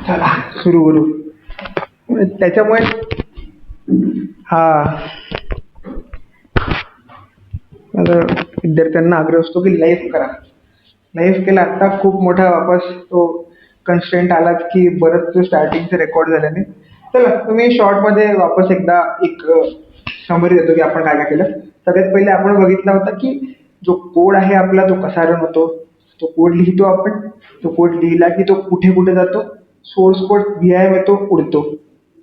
चला सुरू करू. त्याच्यामुळे आता विद्यार्थ्यांना आग्रह असतो की लाईव्ह करा. लाईव्ह केला. आता खूप मोठा वापस तो कन्स्ट्रेंट आलाच की बरंच स्टार्टिंगचे रेकॉर्ड झाल्याने. चला तुम्ही शॉर्टमध्ये वापस एकदा एक समरी देतो की आपण काय काय केलं. सगळ्यात पहिले आपण बघितला होता की जो कोड आहे आपला तो कसा रन होतो. तो कोड लिहितो आपण. तो कोड लिहिला की तो कुठे कुठे जातो. सोर्स कोड व्हीआयएम येतो, उडतो.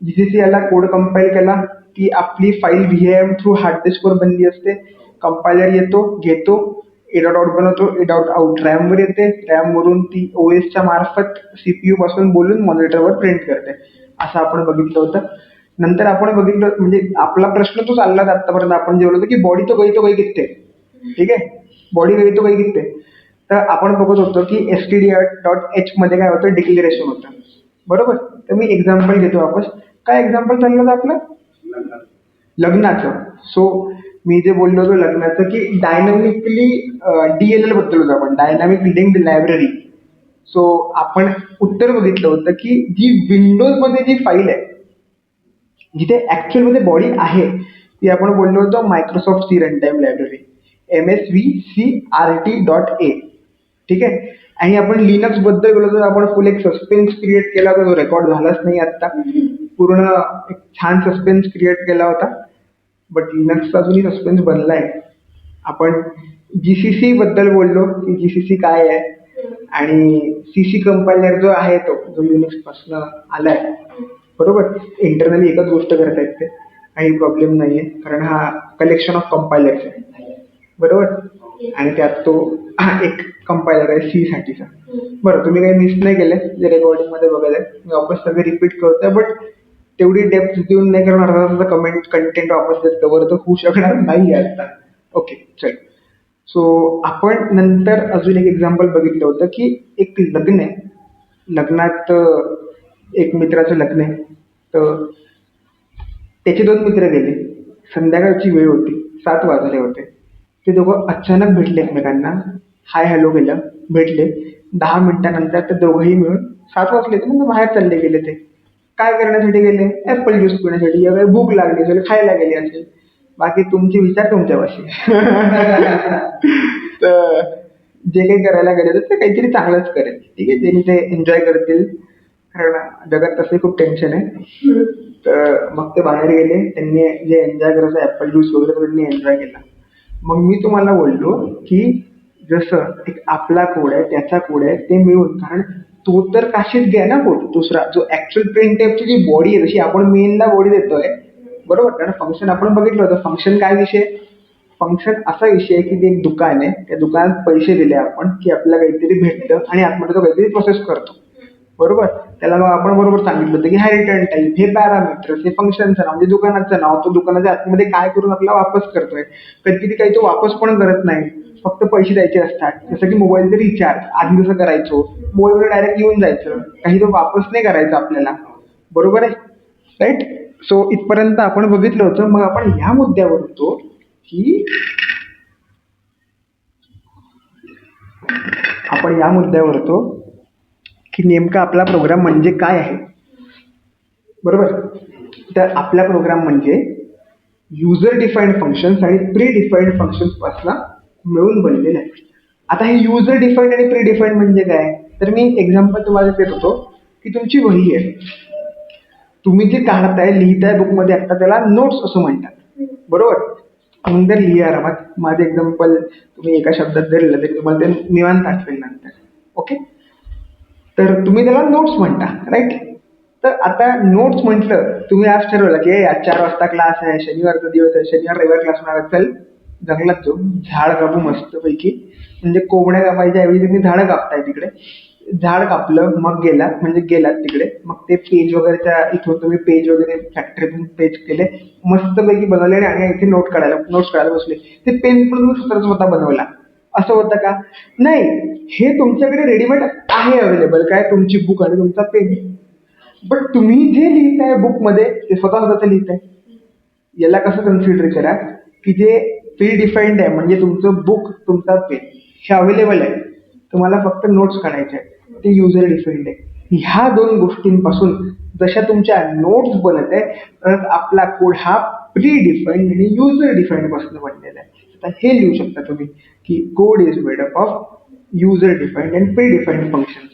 जीसीसी याला कोड कंपाईल केला की आपली फाईल व्हीआयएम थ्रू हार्ड डिस्कवर बनली असते. कंपायलर येतो, घेतो, ए डॉट आउट बनवतो, ए डॉट आउट रॅमवर येते, रॅमवरून ती ओएसच्या मार्फत सीपीयू पासून बोलून मॉनिटरवर प्रिंट करते. असं आपण बघितलं होतं. नंतर आपण बघितलं म्हणजे आपला प्रश्न तो चालला आतापर्यंत आपण जे बोलतो की बॉडी तो गई किती. ठीक आहे, बॉडी गई तो गई किती. तर आपण बघत होतो की std.h मध्ये काय होतं, डिक्लेरेशन होतं. बरोबर. तर मी एक्झाम्पल घेतो वापस. काय एक्झाम्पल चाललं होतं आपलं, लग्नाचं. सो मी जे बोललो होतो लग्नाचं की डायनामिकली DLL बद्दल होतं आपण, डायनामिक लिंक्ड लायब्ररी. सो आपण उत्तर बघितलं होतं की जी विंडोजमध्ये जी फाईल आहे जिथे ऍक्च्युअल मध्ये बॉडी आहे ती आपण बोललो होतो Microsoft C runtime library, MSVCRT.A. ठीक आहे. आणि आपण लिनक्स बद्दल बोललो होतो. आपण फुल एक सस्पेन्स क्रिएट केला होता, जो रेकॉर्ड झालाच नाही आता. पूर्ण एक छान सस्पेन्स क्रिएट केला होता, बट लिनक्सचा अजूनही सस्पेन्स बनलाय. आपण जीसीसी बद्दल बोललो की जीसीसी काय आहे आणि सीसी कंपायलर जो आहे तो जो युनिक्स पासून आलाय. बरोबर. इंटरनली एकच गोष्ट करतायत ते, काही प्रॉब्लेम नाहीये कारण हा कलेक्शन ऑफ कंपायलर्स आहे. बरोबर. आणि त्यात तो एक कंपायलर आहे सी साठीचा. बरं, तुम्ही काही मिस नाही केलंय जे रेकॉर्डिंग मध्ये बघायला. मी वापस सगळं रिपीट करतोय, बट तेवढी डेप्थ देऊन नाही कारण अर्धा कमेंट कंटेंट वापस देत कवर तर होऊ शकणार नाही आता. ओके चल. सो आपण नंतर अजून एक एक्झाम्पल बघितलं होतं की एक लग्न आहे. लग्नात एक मित्राचं लग्न आहे. तर त्याचे 2 मित्र गेले. संध्याकाळची वेळ होती, 7 वाजले होते. ते दोघं अचानक भेटले एकमेकांना. हाय हॅलो केलं, भेटले. 10 मिनिटानंतर ते दोघंही मिळून 7 वाजले तर म्हणजे बाहेर चालले गेले. ते काय करण्यासाठी गेले, ऍपल ज्यूस पिण्यासाठी या काही भूक लागली असेल, खायला गेले असेल. बाकी तुमचे विचार तुमच्यापाशी. तर जे काही करायला गेले तर ते काहीतरी चांगलंच करेल. ठीक आहे, ज्यांनी ते एन्जॉय करतील कारण जगात तसंही खूप टेन्शन आहे. तर मग ते बाहेर गेले. त्यांनी जे एन्जॉय करायचं ऍपल ज्यूस वगैरे त्यांनी एन्जॉय केला. मग मी तुम्हाला बोललो की जसं एक आपला कोड आहे त्याचा कोड आहे ते मिळून, कारण तो तर काशीच घ्या ना कोड. दुसरा जो ऍक्च्युअल प्रिंट टाईपची जी बॉडी आहे जशी आपण मेनला बॉडी देतोय. बरोबर. कारण फंक्शन आपण बघितलं होतं. फंक्शन काय विषय, फंक्शन असा विषय की ते एक दुकान आहे. त्या दुकानात पैसे दिले आपण की आपल्याला काहीतरी भेटतं आणि आतमध्ये तो काहीतरी प्रोसेस करतो. बरोबर. त्याला मग आपण बरोबर सांगितलं होतं की हा रिटर्न टाईप, हे पॅरामीटर्स, हे फंक्शनचं नाव म्हणजे दुकानाचं नाव, तो दुकानाच्या आतमध्ये काय करून आपल्याला वापस करतोय. कधी काही तो वापस पण करत नाही, फक्त पैसे द्यायचे असतात. जसं की मोबाईलचे रिचार्ज आधी जसं करायचो, मोबाईलवर डायरेक्ट येऊन जायचं, काही तो वापस नाही करायचा आपल्याला. बरोबर आहे, राईट. सो इथपर्यंत आपण बघितलं होतं. मग आपण ह्या मुद्द्यावर होतो की नेमका आपला प्रोग्राम म्हणजे काय आहे. बरोबर. तर आपला प्रोग्राम म्हणजे युजर डिफाईन्ड फंक्शन्स आणि प्री डिफाईन्ड फंक्शन्स पासून मिळून बनलेलं आहे. आता हे युजर डिफाईन्ड आणि प्री डिफाईन्ड म्हणजे काय, तर मी एक्झाम्पल तुम्हाला देत होतो की तुमची वही आहे. तुम्ही जे काढताय लिहिताय बुकमध्ये, आता त्याला नोट्स असं म्हणतात. बरोबर. नंतर लिहा आरामात. माझं एक्झाम्पल तुम्ही एका शब्दात जर लिहिलं तरी तुम्हाला ते निवांत आठवेल नंतर. ओके. तर तुम्ही त्याला नोट्स म्हणता, राईट. तर आता नोट्स म्हटलं, तुम्ही आज ठरवलं की आज 4 वाजता क्लास आहे, शनिवारचा दिवस आहे, शनिवार रविवार क्लास होणार आहे, चल जंगलात जाऊ, झाड कापू मस्तपैकी. म्हणजे कोंबड्या कापायच्या ऐवजी तुम्ही झाडं कापताय तिकडे. झाड कापलं, मग गेलात तिकडे. मग ते पेज वगैरेच्या इथून तुम्ही पेज वगैरे फॅक्टरीतून पेज केले, मस्तपैकी बनवले आणि इथे नोट्स काढायला बसले. ते पेन पण तुम्ही स्वतः बनवला. असं होतं का, नाही. हे तुमच्याकडे रेडीमेड आहे अवेलेबल, काय तुमची बुक आणि तुमचा पेन. बट तुम्ही जे लिहिताय बुकमध्ये ते स्वतःच लिहिताय. याला कसं कन्सिडर करा की जे प्री डिफाईन्ड आहे म्हणजे तुमचं बुक, तुमचा पेन हे अवेलेबल आहे, तुम्हाला फक्त नोट्स काढायचे आहेत, ते युजर डिफाईन्ड आहे. ह्या दोन गोष्टींपासून जशा तुमच्या नोट्स बनत आहे, तर आपला कोड हा प्री डिफाईन्ड आणि युजर डिफाईन्ड पासून बनलेला आहे. आता हे लिहू शकता तुम्ही की code is made up of user defined and predefined functions.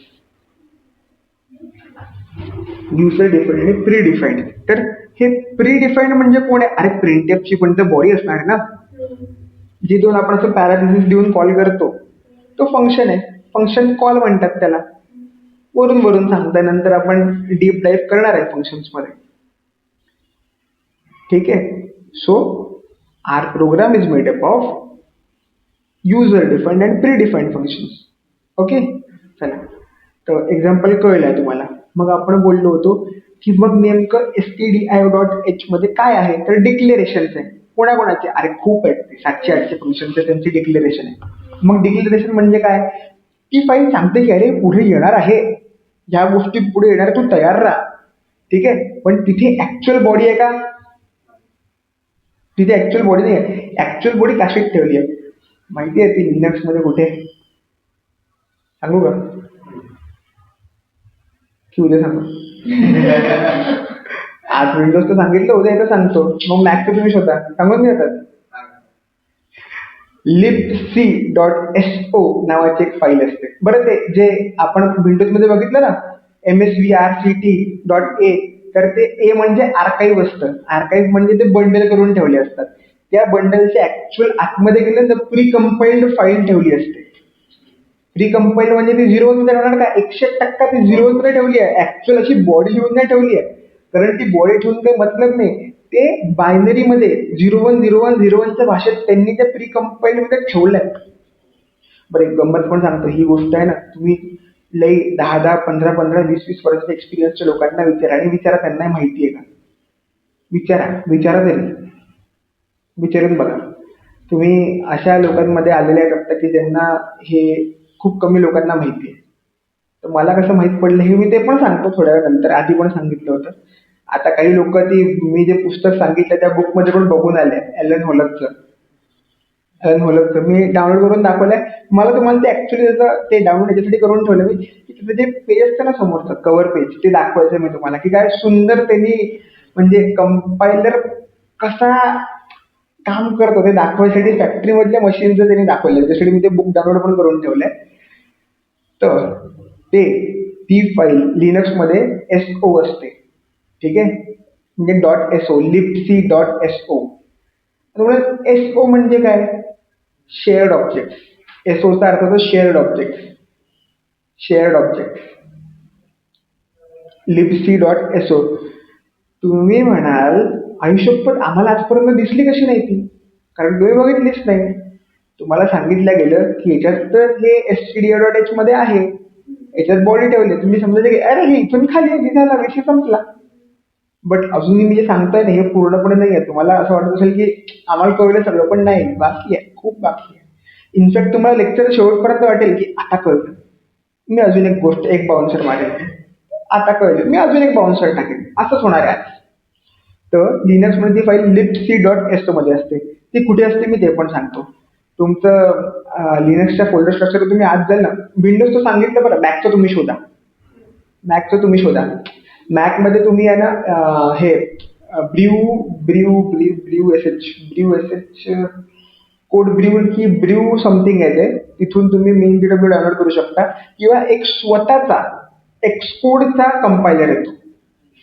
User defined आणि प्री डिफाईन्ड. तर हे प्री डिफाईन्ड म्हणजे कोण आहे? अरे प्रिंटएफची पण तर बॉडी असणार आहे ना, जी दोन आपण असं पॅरालिसिस देऊन कॉल करतो, तो फंक्शन आहे. फंक्शन कॉल म्हणतात त्याला. वरून वरून सांगता, नंतर आपण डीप डाईव्ह करणार आहे फंक्शन्स मध्ये. ठीक आहे. So R program is made up of user defined and predefined functions. Okay. चला, तर एक्झाम्पल कळलंय तुम्हाला. मग आपण बोललो होतो की मग नेमकं stdio.h मध्ये काय आहे, तर डिक्लेरेशन्स आहे. कोणाकोणाचे? अरे खूप आहेत, ते 700-800 फंक्शनचे त्यांची डिक्लेरेशन आहे. मग डिक्लेरेशन म्हणजे काय? ती फाईल सांगते की अरे पुढे येणार आहे, या गोष्टी पुढे येणार आहे, तू तयार राहा. ठीक आहे. पण तिथे ऍक्च्युअल बॉडी आहे का? तिथे ऍक्च्युअल बॉडी नाही आहे. ऍक्च्युअल बॉडी काशीत ठेवली आहे माहिती आहे ती लिनक्स मध्ये कुठे? सांगू का की उद्या सांगू? आज विंडोज तर सांगितलं, उद्या इथं सांगतो. मग मॅकचं तुम्ही शोधा, सांगून देतात. libc.so नावाची एक फाईल असते. बरं, ते जे आपण विंडोज मध्ये बघितलं ना, msvrct.a, तर ते ए म्हणजे आर्काईव्ह असतं. आर्काईव्ह म्हणजे ते बंडल करून ठेवले असतात. त्या बंडलच्या ऍक्च्युअल आतमध्ये गेलं तर प्री कंपाइल्ड फाईल ठेवली असते. प्री कंपाइल्ड म्हणजे ती 0 मध्ये ठेवणार का? 100% ती 0 मध्ये ठेवली आहे. ऍक्च्युअल अशी बॉडी लिहून नाही ठेवली आहे, कारण ती बॉडी ठेवून काही मतलब नाही. ते बायनरी मध्ये 010101 भाषेत त्यांनी त्या प्री कंपाइल्ड मध्ये ठेवलंय. बरं, एक गंमत पण सांगतो. ही गोष्ट आहे ना, तुम्ही लई 10-10, 15-15, 20-20 वर्षाच्या एक्सपिरियन्सच्या लोकांना विचारा, आणि विचारा त्यांना माहिती आहे का. विचारा, विचारा तरी, विचारून बघा. तुम्ही अशा लोकांमध्ये आलेले आहेत आता की ज्यांना हे खूप कमी लोकांना माहिती आहे. तर मला कसं माहित पडलं हे मी ते पण सांगतो थोड्या वेळानंतर. आधी पण सांगितलं होतं. आता काही लोक ती मी जे पुस्तक सांगितलं त्या बुक मध्ये पण बघून आले. ॲलन होलकचं. मी डाउनलोड करून दाखवलंय. मला तुम्हाला ते ऍक्च्युली त्याचं ते डाउनलोड याच्यासाठी करून ठेवलं मी, की तिथे जे पेज असतं ना समोरचं कव्हर पेज, ते दाखवायचं मी तुम्हाला की काय सुंदर त्यांनी म्हणजे कंपायलर कसा काम करतो ते दाखवायसाठी फॅक्टरी मधल्या मशीनचं त्यांनी दाखवलं. त्याच्यासाठी मी ते बुक डाउनलोड पण करून ठेवलंय. तर ते ती फाईल लिनक्स मध्ये एसओ असते. ठीक आहे. म्हणजे .so, libc.so. एसओ म्हणजे काय? Shared object. एसओचा अर्थ होतो shared object. Shared object. libc.so. तुम्ही म्हणाल आयुष्यभर आम्हाला आजपर्यंत दिसली कशी नाही ती, कारण तुम्ही बघितलीच नाही. तुम्हाला सांगितलं गेलं की याच्यात तर हे stdio.h मध्ये आहे, याच्यात बॉडी ठेवली, तुम्ही समजायचे की अरे हे इथून खाली आहे, झाला विषय संपला. बट अजूनही मी जे सांगतोय ना हे पूर्णपणे नाही आहे. तुम्हाला असं वाटत असेल की आम्हाला कळलं सगळं, पण नाही, बाकी आहे, खूप बाकी आहे. इनफॅक्ट तुम्हाला लेक्चर शेवटपर्यंत वाटेल की आता कळलं, मी अजून एक गोष्ट, एक बाउन्सर मारेल, आता कळलं, मी अजून एक बाउन्सर टाकेल. असंच होणार आहे. तर लिनक्स मध्ये ती फाईल libc.so मध्ये असते. ती कुठे असते मी ते पण सांगतो. तुमचं लिनक्सच्या फोल्डर स्ट्रक्चर तुम्ही आज जाल ना, विंडोजचं सांगितलं बरं, मॅकचं तुम्ही शोधा. मॅकचं तुम्ही शोधा. मॅक मध्ये तुम्ही आहे ना हे ब्र्यू ब्र्यू ब्र्यू ब्र्यू एस एच कोड ब्र्यू की ब्र्यू समथिंग आहे ते. तिथून तुम्ही मेन डब्ल्यू डाउनलोड करू शकता, किंवा एक स्वतःचा एक्सकोडचा कंपायलर येतो.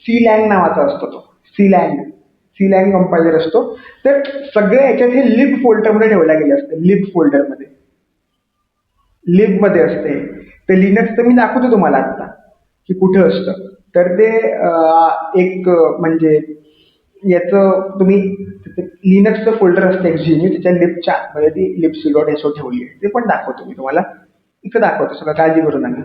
सीलँग नावाचा असतो तो. सीलँग कंपायलर असतो. तर सगळ्या याच्यात हे लिब फोल्डर मध्ये ठेवल्या गेले असते. लिब फोल्डर मध्ये, लिब मध्ये असते. ते लिनक्सचं मी दाखवतो तुम्हाला आता की कुठे असतं. तर ते एक म्हणजे याचं तुम्ही लिनक्सचं फोल्डर असतं एक, जी मी त्याच्या लिबच्या म्हणजे ती libc.so ठेवली आहे, ते पण दाखवतो मी तुम्हाला. इथं दाखवतो सगळं, काळजी करू नका.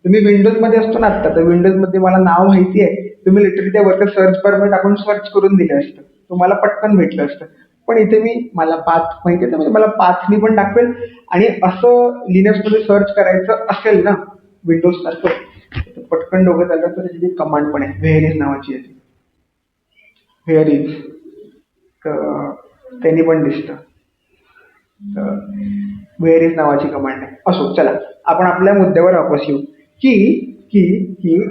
तुम्ही विंडोज मध्ये असतो ना आता, तर विंडोज मध्ये मला नाव माहिती आहे, तुम्ही लिटरली त्या वरच्या सर्च बार मध्ये टाकून सर्च करून दिलं असतं, तुम्हाला पटकन भेटलं असतं. पण इथे मी मला पाथ माहिती आहे, म्हणजे मला पाथनी पण दाखवेल. आणि असं लिनक्स मध्ये सर्च करायचं असेल ना विंडोज सारखं, तर पटकन डोकं चाललं तर त्याची कमांड पण आहे, व्हेअर इज नावाची आहे. व्हेअर इज, तर त्यांनी पण दिसतं. व्हेअर इज नावाची कमांड आहे. असो, चला आपण आपल्या मुद्द्यावर वापस येऊ की की की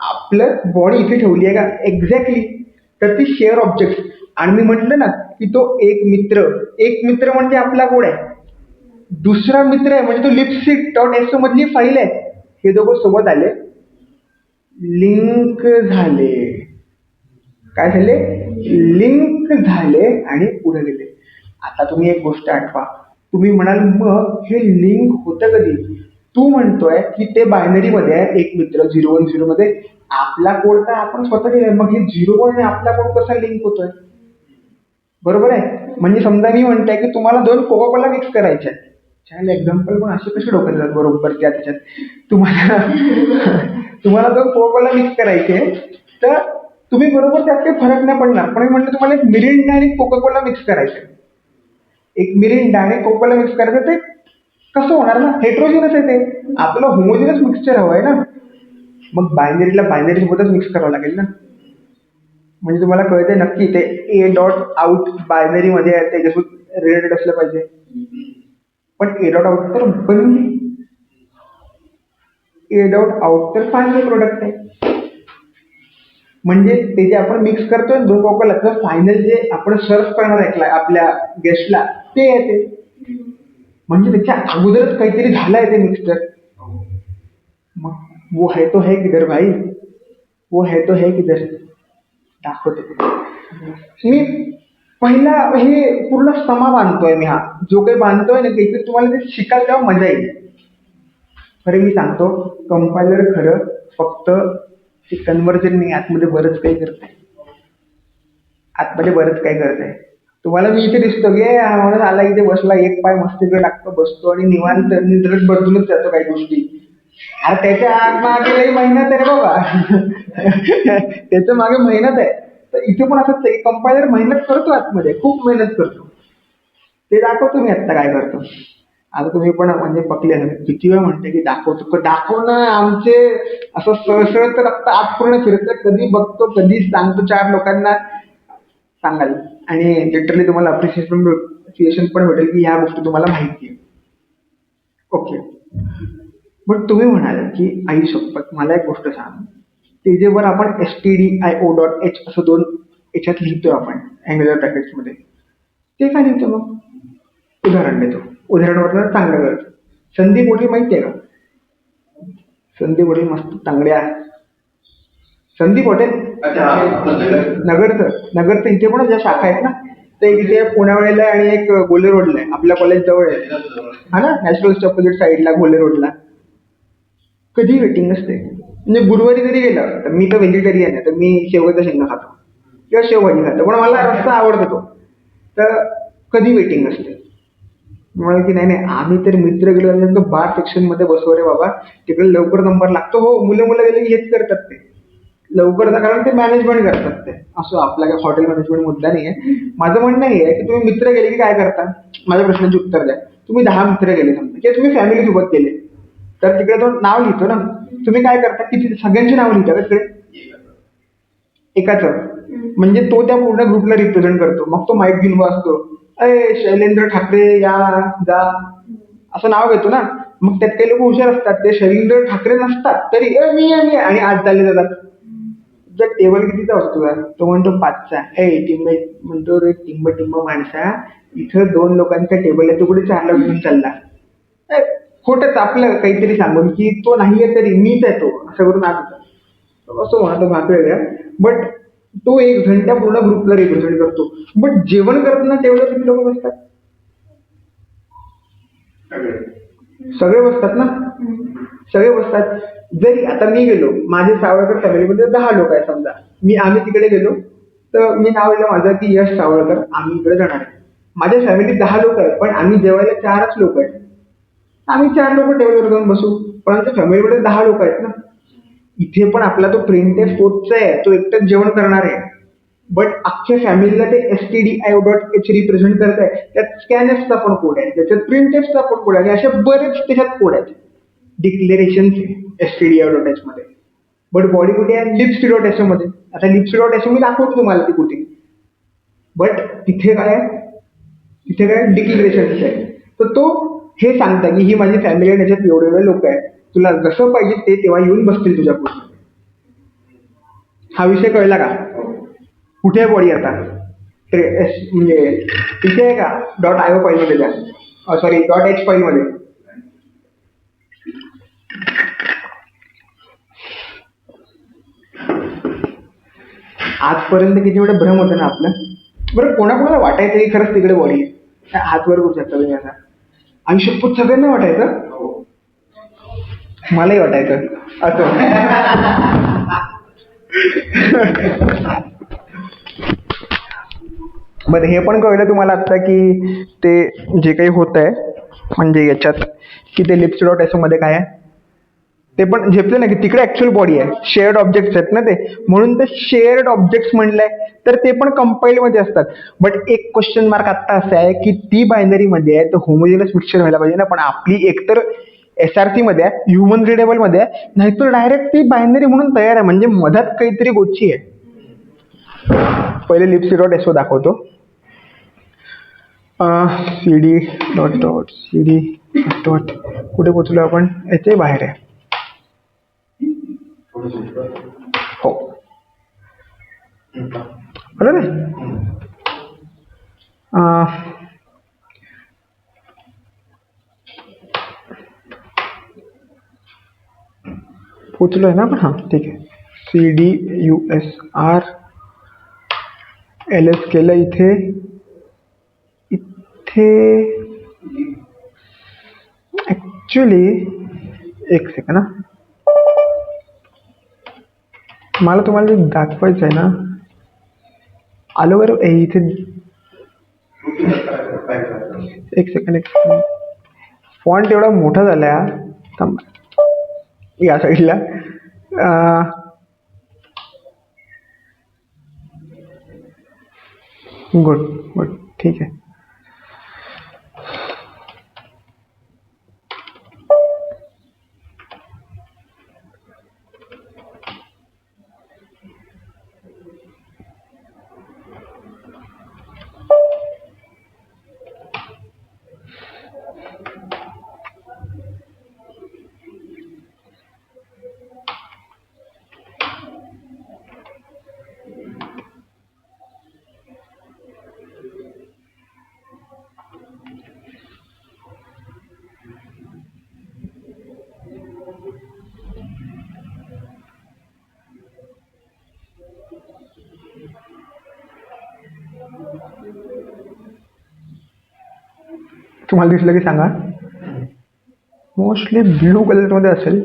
आपलं बॉडी इथे ठेवली आहे का एक्झॅक्टली, तर ती शेअर ऑब्जेक्ट. आणि मी म्हटलं ना की तो एक मित्र म्हणजे आपला कोड आहे, दुसरा मित्र आहे म्हणजे तो lipstick.so मधली फाईल आहे. हे दोघं सोबत आले, लिंक झाले. काय झाले? लिंक झाले आणि पुढे गेले. आता तुम्ही एक गोष्ट आठवा, तुम्ही म्हणाल मग हे लिंक होतं कधी? तू म्हणतोय की ते बायनरी मध्ये आहे, एक मित्र 010 मध्ये, आपला कोड तर आपण स्वतः केलाय, मग हे 01 आणि आपला कोड कसा लिंक होतोय? बरोबर आहे. म्हणजे समजा मी म्हणताय की तुम्हाला 2 कोका कोला मिक्स करायचे आहेत. छान एक्झाम्पल, पण असे कसे डोक्यात येतात बरोबर त्याच्यात. तुम्हाला तुम्हाला 2 कोका कोला मिक्स करायचे, तर तुम्ही बरोबर त्यात काही फरक नाही पडणार. पण मी म्हटलं तुम्हाला एक मिरिंडा आणि कोका कोला मिक्स करायचं, एक मिरिंडा आणि कोका कोला मिक्स करायचं, ते कसं होणार ना? हेट्रोजिनस आहे ते. आपलं होमोजिनस मिक्सचर हवं आहे ना. मग बायनरीला बायनरी सोबतच मिक्स करावं लागेल ना. म्हणजे तुम्हाला कळतंय नक्की ते ए डॉट आउट बायनरी मध्ये आहे, त्याच्यासोबत रिलेटेड असलं पाहिजे. पण ए डॉट आउट तर बनली, ए डॉट आउट तर फायनल प्रोडक्ट आहे. म्हणजे ते जे आपण मिक्स करतोय 2 कोकोला, फायनल जे आपण सर्व करणार आहे आपल्या गेस्टला, ते आहे ते. म्हणजे त्याच्या अगोदरच काहीतरी झालंय ते मिक्सचर. मग वो है तो है किधर भाई, वो है तो है किधर, दाखवतो. मी पहिला हे पूर्ण समा बांधतोय मी, हा जो काही बांधतोय ना काहीतरी तुम्हाला ते शिकायला तेव्हा मजा येईल. खरं मी सांगतो, कंपायलर खरं फक्त ते कन्व्हर्जन नाही, आतमध्ये बरंच काही करत आहे. आतमध्ये बरंच काही करत आहे. तुम्हाला मी इथे दिसतो की हा माणूस आला इथे बसला, एक पाय मस्तीकडे टाकतो, बसतो आणि निवांत निद्रेत बदलूनच जातो काही गोष्टी. अरे त्याच्या मागे लई मेहनत आहे रे बाबा. त्याच्या मागे मेहनत आहे. तर इथे पण असंच आहे, कंपायलर मेहनत करतो, आतमध्ये खूप मेहनत करतो. ते दाखवतो मी आत्ता काय करतो. आता तुम्ही पण म्हणजे पकले ना, किती वेळ म्हणते की दाखवतो, दाखवणं आमचे असं सळसळत रक्त आत पूर्ण फिरतं. कधी बघतो, कधी सांगतो 4 लोकांना सांगाल, आणि लिटरली तुम्हाला अप्रिशिएशन पण भेटेल की ह्या गोष्टी तुम्हाला माहिती आहे. ओके. पण तुम्ही म्हणाल की आई शपथ, मला एक गोष्ट सांग, ते जे वर आपण stdio.h असं 2 याच्यात लिहितोय आपण अँग्युलर ब्रॅकेट्स मध्ये, ते काय लिहितो मग? उदाहरण देतो, उदाहरणावर चांगलं करतो. संदीप वडील माहिती आहे का? संदीप वडील मस्त तांगड्या, संदीप हॉटेल नगरचं इथे पण ज्या शाखा आहेत ना, ते इथे पुण्यावेळेला आणि एक गोले रोडला आहे, आपल्या कॉलेज जवळ आहे. हा ना, नॅशनलच्या अपोजिट साईडला गोले रोडला. कधी वेटिंग असते. म्हणजे गुरुवारी जरी गेलं तर, मी तर व्हेजिटेरियन आहे, तर मी शेवगाच्या शेंगा खातो किंवा शेवभाजी खातो, पण मला रस्ता आवडतो तो. तर कधी वेटिंग असते. म्हणाल की नाही नाही, आम्ही तर मित्र गेलो बार सेक्शन मध्ये बसव रे बाबा, तिकडे लवकर नंबर लागतो. हो, मुलं गेले की हेच करतात ते लवकर, कारण ते मॅनेजमेंट करतात ते. असं आपला काय हॉटेल मॅनेजमेंट मुद्दा नाही आहे. माझं म्हणणं हे आहे की तुम्ही मित्र गेले की काय करता, माझ्या प्रश्नाचे उत्तर द्या. तुम्ही 10 मित्र गेले समजा, किंवा तुम्ही फॅमिली सोबत गेले, तर तिकडे तो नाव लिहितो ना. तुम्ही काय करता, किती सगळ्यांची नाव लिहिता तिकडे? एकाच. म्हणजे तो त्या पूर्ण ग्रुपला रिप्रेझेंट करतो. मग तो माईक घेऊन असतो, अय शैलेंद्र ठाकरे या जा, असं नाव घेतो ना. मग त्यात काही लोक हुशार असतात, ते शैलेंद्र ठाकरे नसतात तरी मी आणि आज चालले जातात. जर टेबल कितीचा असतो तो म्हणतो 5चा. टिंब म्हणतो, रे टिंब माणसा, इथं 2 लोकांचा टेबल आहे, तू कुठे 4ला घेऊन चालला? खोटंच आपलं काहीतरी सांगून की तो नाहीये तरी मीच आहे तो, असं करून आज असं म्हणतो मात्र वेगळ्या. बट तो एक जण त्या पूर्ण ग्रुपला रिप्रेझेंट करतो. बट जेवण करताना टेबलवर किती लोक बसतात? सगळे बसतात ना, सगळे बसतात. जरी आता मी गेलो, माझे सावळकर फॅमिलीमध्ये 10 लोक आहेत समजा, आम्ही तिकडे गेलो, तर मी नाव लिहिलं माझं की यश सावळकर, आम्ही इकडे जाणार आहे. माझ्या फॅमिलीत 10 लोक आहेत, पण आम्ही जेवायला 4च लोक आहेत. आम्ही 4 लोक टेबलवर जाऊन बसू, पण आमच्या फॅमिलीमध्ये 10 लोक आहेत ना. इथे पण आपला तो प्रिंटेड पोचचा आहे, तो एकटाच जेवण करणार आहे. बट अख्ख्या फॅमिलीला ते stdio.h रिप्रेझेंट करत आहे. त्यात स्कॅनएफचा पण कोड आहे, त्याच्यात प्रिंटेडचा पण कोड आहे, असे बरेच त्याच्यात कोड आहेत, डिक्लेरेशन stdio.h मध्ये. बट बॉडी कुठे आहे? lips.h मध्ये. आता lips.h मी दाखवतो तुम्हाला ती कुठे. बट तिथे काय आहे? तिथे काय डिक्लेरेशन आहे. तर तो हे सांगता की ही माझी फॅमिली आहे, त्याच्यात एवढे लोक आहेत. तुला जसं पाहिजे ते तेव्हा येऊन बसतील तुझ्या पुढे. हा विषय कळला का? कुठे आहे बॉडी आता? म्हणजे इथे आहे का .io फाईलमध्ये द्या, सॉरी .h फाईलमध्ये. आजपर्यंत किती वेळा भ्रम होता ना आपला. बरं कोणाकोणाला वाटायचं की खरंच तिकडे बॉडी आहे? हात वर करू शकता तुम्ही असा. आयुष्यभर सगळ्यांना वाटायचं? मलाही वाटायचं असं. बरं हे पण कळलं तुम्हाला आता की ते जे काही होत आहे म्हणजे याच्यात की ते lips.so मध्ये काय आहे ते पण झेपलं ना की तिकडे ऍक्च्युअल बॉडी आहे, शेअर्ड ऑब्जेक्ट्स आहेत ना ते, म्हणून ते शेअर्ड ऑब्जेक्ट्स म्हणलंय. तर ते पण कंपाइल मध्ये असतात. बट एक क्वेश्चन मार्क आता असा आहे की ती बायनरी मध्ये आहे तर होमोजिनस मिक्सचर व्हायला पाहिजे ना, पण आपली एकतर SRC मध्ये आहे, ह्युमन रिडेबल मध्ये आहे, नाहीतर डायरेक्ट ती बायनरी म्हणून तयार आहे. म्हणजे मधात काहीतरी गोची आहे. पहिले lips.so दाखवतो. cd डॉट cd डॉट कुठे पोचलो आपण? याचे बाहेर आहे. हो बरोबर आहे. पोचलो आहे ना आपण? हां ठीक आहे. CDUSR LS केलं इथे. इथे ॲक्च्युली एक सेकंड ना, मला तुम्हाला जे दाखवायचं आहे ना, आलो बरं इथे. एक सेकंड फॉन्ट एवढा मोठा झाला आहे या साईडला. गुड गुड ठीक आहे. तुम्हाला दिसलं की सांगा. मोस्टली ब्लू कलरमध्ये असेल.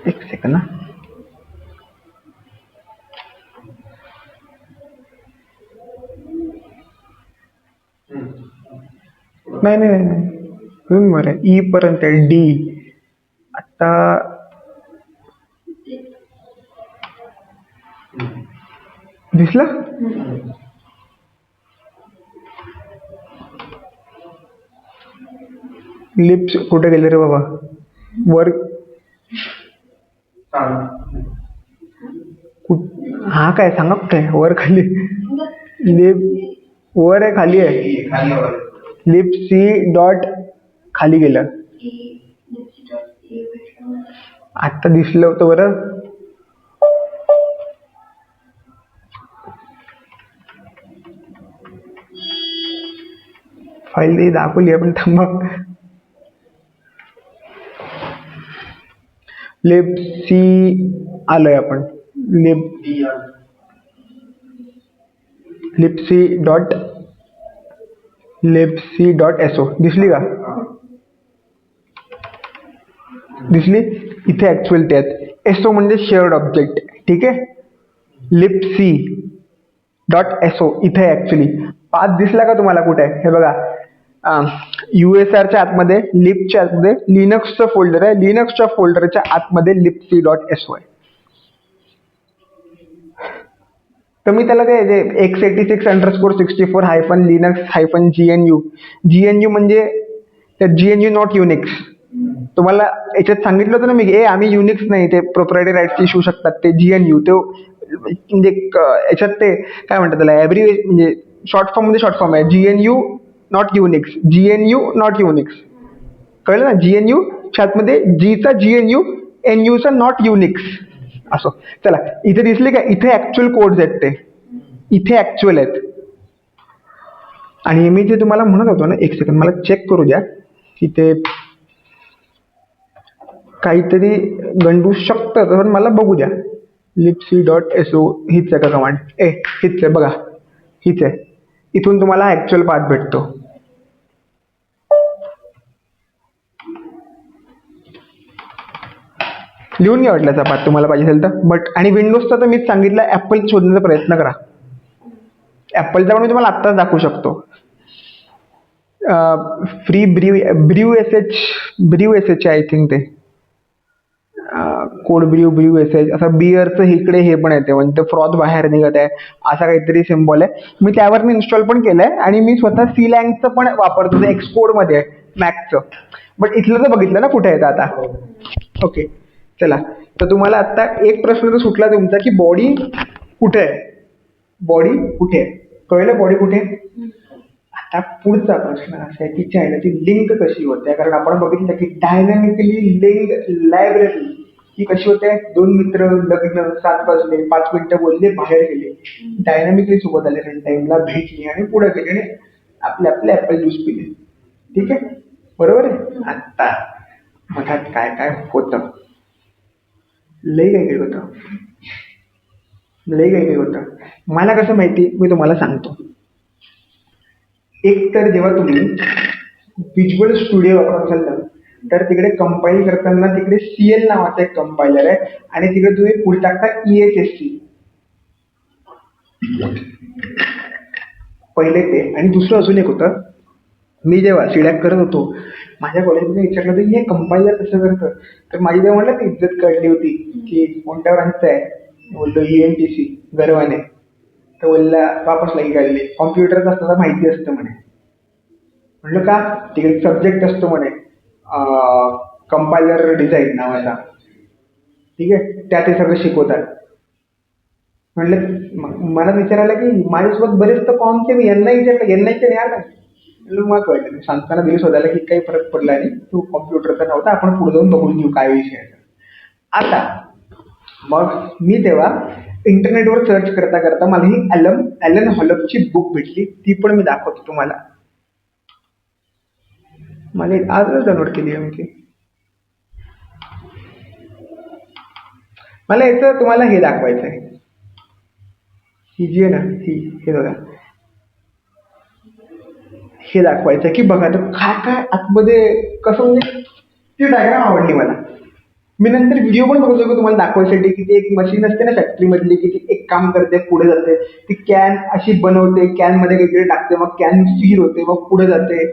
एक सेकंड ना, नाही नाही नाही बरं आहे. ई पर्यंत डी. आता दिसलं? लिप्स कुठे गेले रे बाबा? वर हा काय सांगा कुठे? वर खाली लिप वर आहे खाली आहे? लिप सी डॉट खाली गेलं. आता दिसलं होतं बरं. फाईल दाखवली आपण, थांबा. लिप सी आलोय आपण. लिपसी डॉट एसओ दिसली का? दिसली? इथे ऍक्च्युअल ते आहेत. एसओ म्हणजे शेअर्ड ऑब्जेक्ट. ठीक आहे. लिपसी डॉट एसओ इथे ऍक्च्युअली पाथ दिसला का तुम्हाला कुठे? हे बघा, USRच्या आतमध्ये, लिपच्या आतमध्ये लिनक्सचं फोल्डर आहे. लिनक्सच्या फोल्डरच्या आतमध्ये लिपसी डॉट एसओ आहे. तर मी त्याला ते x86_64-लिनक्स -GNU म्हणजे GNU नॉट युनिक्स. तुम्हाला याच्यात सांगितलं होतं ना मी, आम्ही युनिक्स नाही, ते प्रोप्रायटरी राईट्सचे इश्यू शकतात, ते GNU ते म्हणजे याच्यात ते काय म्हणतात त्याला, म्हणजे शॉर्ट फॉर्म मध्ये शॉर्ट फॉर्म आहे, GNU not Unix, GNU not Unix. कळलं ना? GNU मध्ये जीचा GNU, NU चा नॉट युनिक्स असं. चला इथे दिसले का, इथे ऍक्च्युअल कोड्स आहेत, ते इथे ऍक्च्युअल आहेत. आणि मी जे तुम्हाला म्हणत होतो ना, एक सेकंड मला चेक करू द्या की ते काहीतरी गंडू शकतं, तर मला बघू द्या. libc.so हीच आहे का कमांड? हीच आहे बघा, हीच आहे. इथून तुम्हाला ऍक्च्युअल पार्ट भेटतो. लिहून घ्या वाटल्याचा पार्ट तुम्हाला पाहिजे असेल तर. बट आणि विंडोजचा तर मीच सांगितलं, ऍपल शोधण्याचा प्रयत्न करा. ऍपलचा पण मी तुम्हाला आत्ताच दाखवू शकतो. Free brew S H I think ते कोड ब्रीव एस एच, असं बिअरचं इकडे हे पण येते, म्हणजे फ्रॉथ बाहेर निघत आहे असा काहीतरी सिम्बॉल आहे. मी त्यावर इन्स्टॉल पण केलंय आणि मी स्वतः सीलँगचं पण वापरतो, एक्सकोड मध्ये आहे मॅकचं. बट इथलं तर बघितलं ना कुठे येतं आता. ओके चला, तर तुम्हाला आता एक प्रश्न तर सुटला तुमचा की बॉडी कुठे आहे, बॉडी कुठे आहे, कळलं बॉडी कुठे आहे. आता पुढचा प्रश्न असा आहे की चायनाची लिंक कशी होते, कारण आपण बघितलं की डायनॅमिकली लिंक लायब्ररी ही कशी होते. दोन मित्र लग्न 7 वाजले 5 मिनिटं बोलले, बाहेर गेले, डायनॅमिकली सोबत आले, रन टाइमला भेटले आणि पुढे गेले आणि आपले ऍपल ज्यूस पिले. ठीक आहे, बरोबर आहे. आता मधात काय काय होतं, लई काही काही होतं, लई काही काही होतं. मला कसं माहिती, मी तुम्हाला सांगतो. एक तर जेव्हा तुम्ही व्हिज्युअल स्टुडिओ वापरत असाल ना, तर तिकडे कंपाईल करताना तिकडे CL नावाचं एक कंपायलर आहे आणि तिकडे तुम्ही पुढे टाकता ESSC. पहिले ते, आणि दुसरं अजून एक होतं. मी जेव्हा सीडॅक करत होतो, माझ्या कॉलेजमध्ये विचारलं होतं हे कंपायलर कसं करतं, तर माझी तेव्हा म्हणलं ती इज्जत काढली होती की कोणत्या ब्रांचचं आहे. बोललो ENTC गर्वाने. तर बोलला वापस लागी काढली, कॉम्प्युटरचं असतं माहिती असतं म्हणे. म्हणलं का, तिकडे सब्जेक्ट असतो म्हणे कंपायलर डिझाईन नावाचा. ठीक आहे, त्यात हे सगळं शिकवतात. म्हणलं मला विचारायला की माझ्यासोबत बरेच तर फॉर्म मी यांना विचारलं, यांना विचार आला. म्हणलं मग कळलं, सांगताना दिली शोधायला की काही फरक पडला नाही, तू कॉम्प्युटरचा नव्हता, आपण पुढे जाऊन बघून घेऊ काय विषय आहे. आता मग मी तेव्हा इंटरनेटवर सर्च करता करता मला ही ॲलन हॉलपची बुक भेटली, ती पण मी दाखवतो तुम्हाला. मला आजच डाउनलोड केली आहे मी ती. मला याचं तुम्हाला हे दाखवायचं आहे, ही जी आहे ना, हे बघा, हे दाखवायचं की बघा तर काय काय आतमध्ये कसं, म्हणजे ती डायग्राम आवडली मला. मी नंतर व्हिडिओ पण बघतो की तुम्हाला दाखवायसाठी की ती एक मशीन असते ना फॅक्टरी मधली, की ती एक काम करते पुढे जाते, ती कॅन अशी बनवते, कॅन मध्ये काहीतरी टाकते, मग कॅन फील होते, मग पुढे जाते,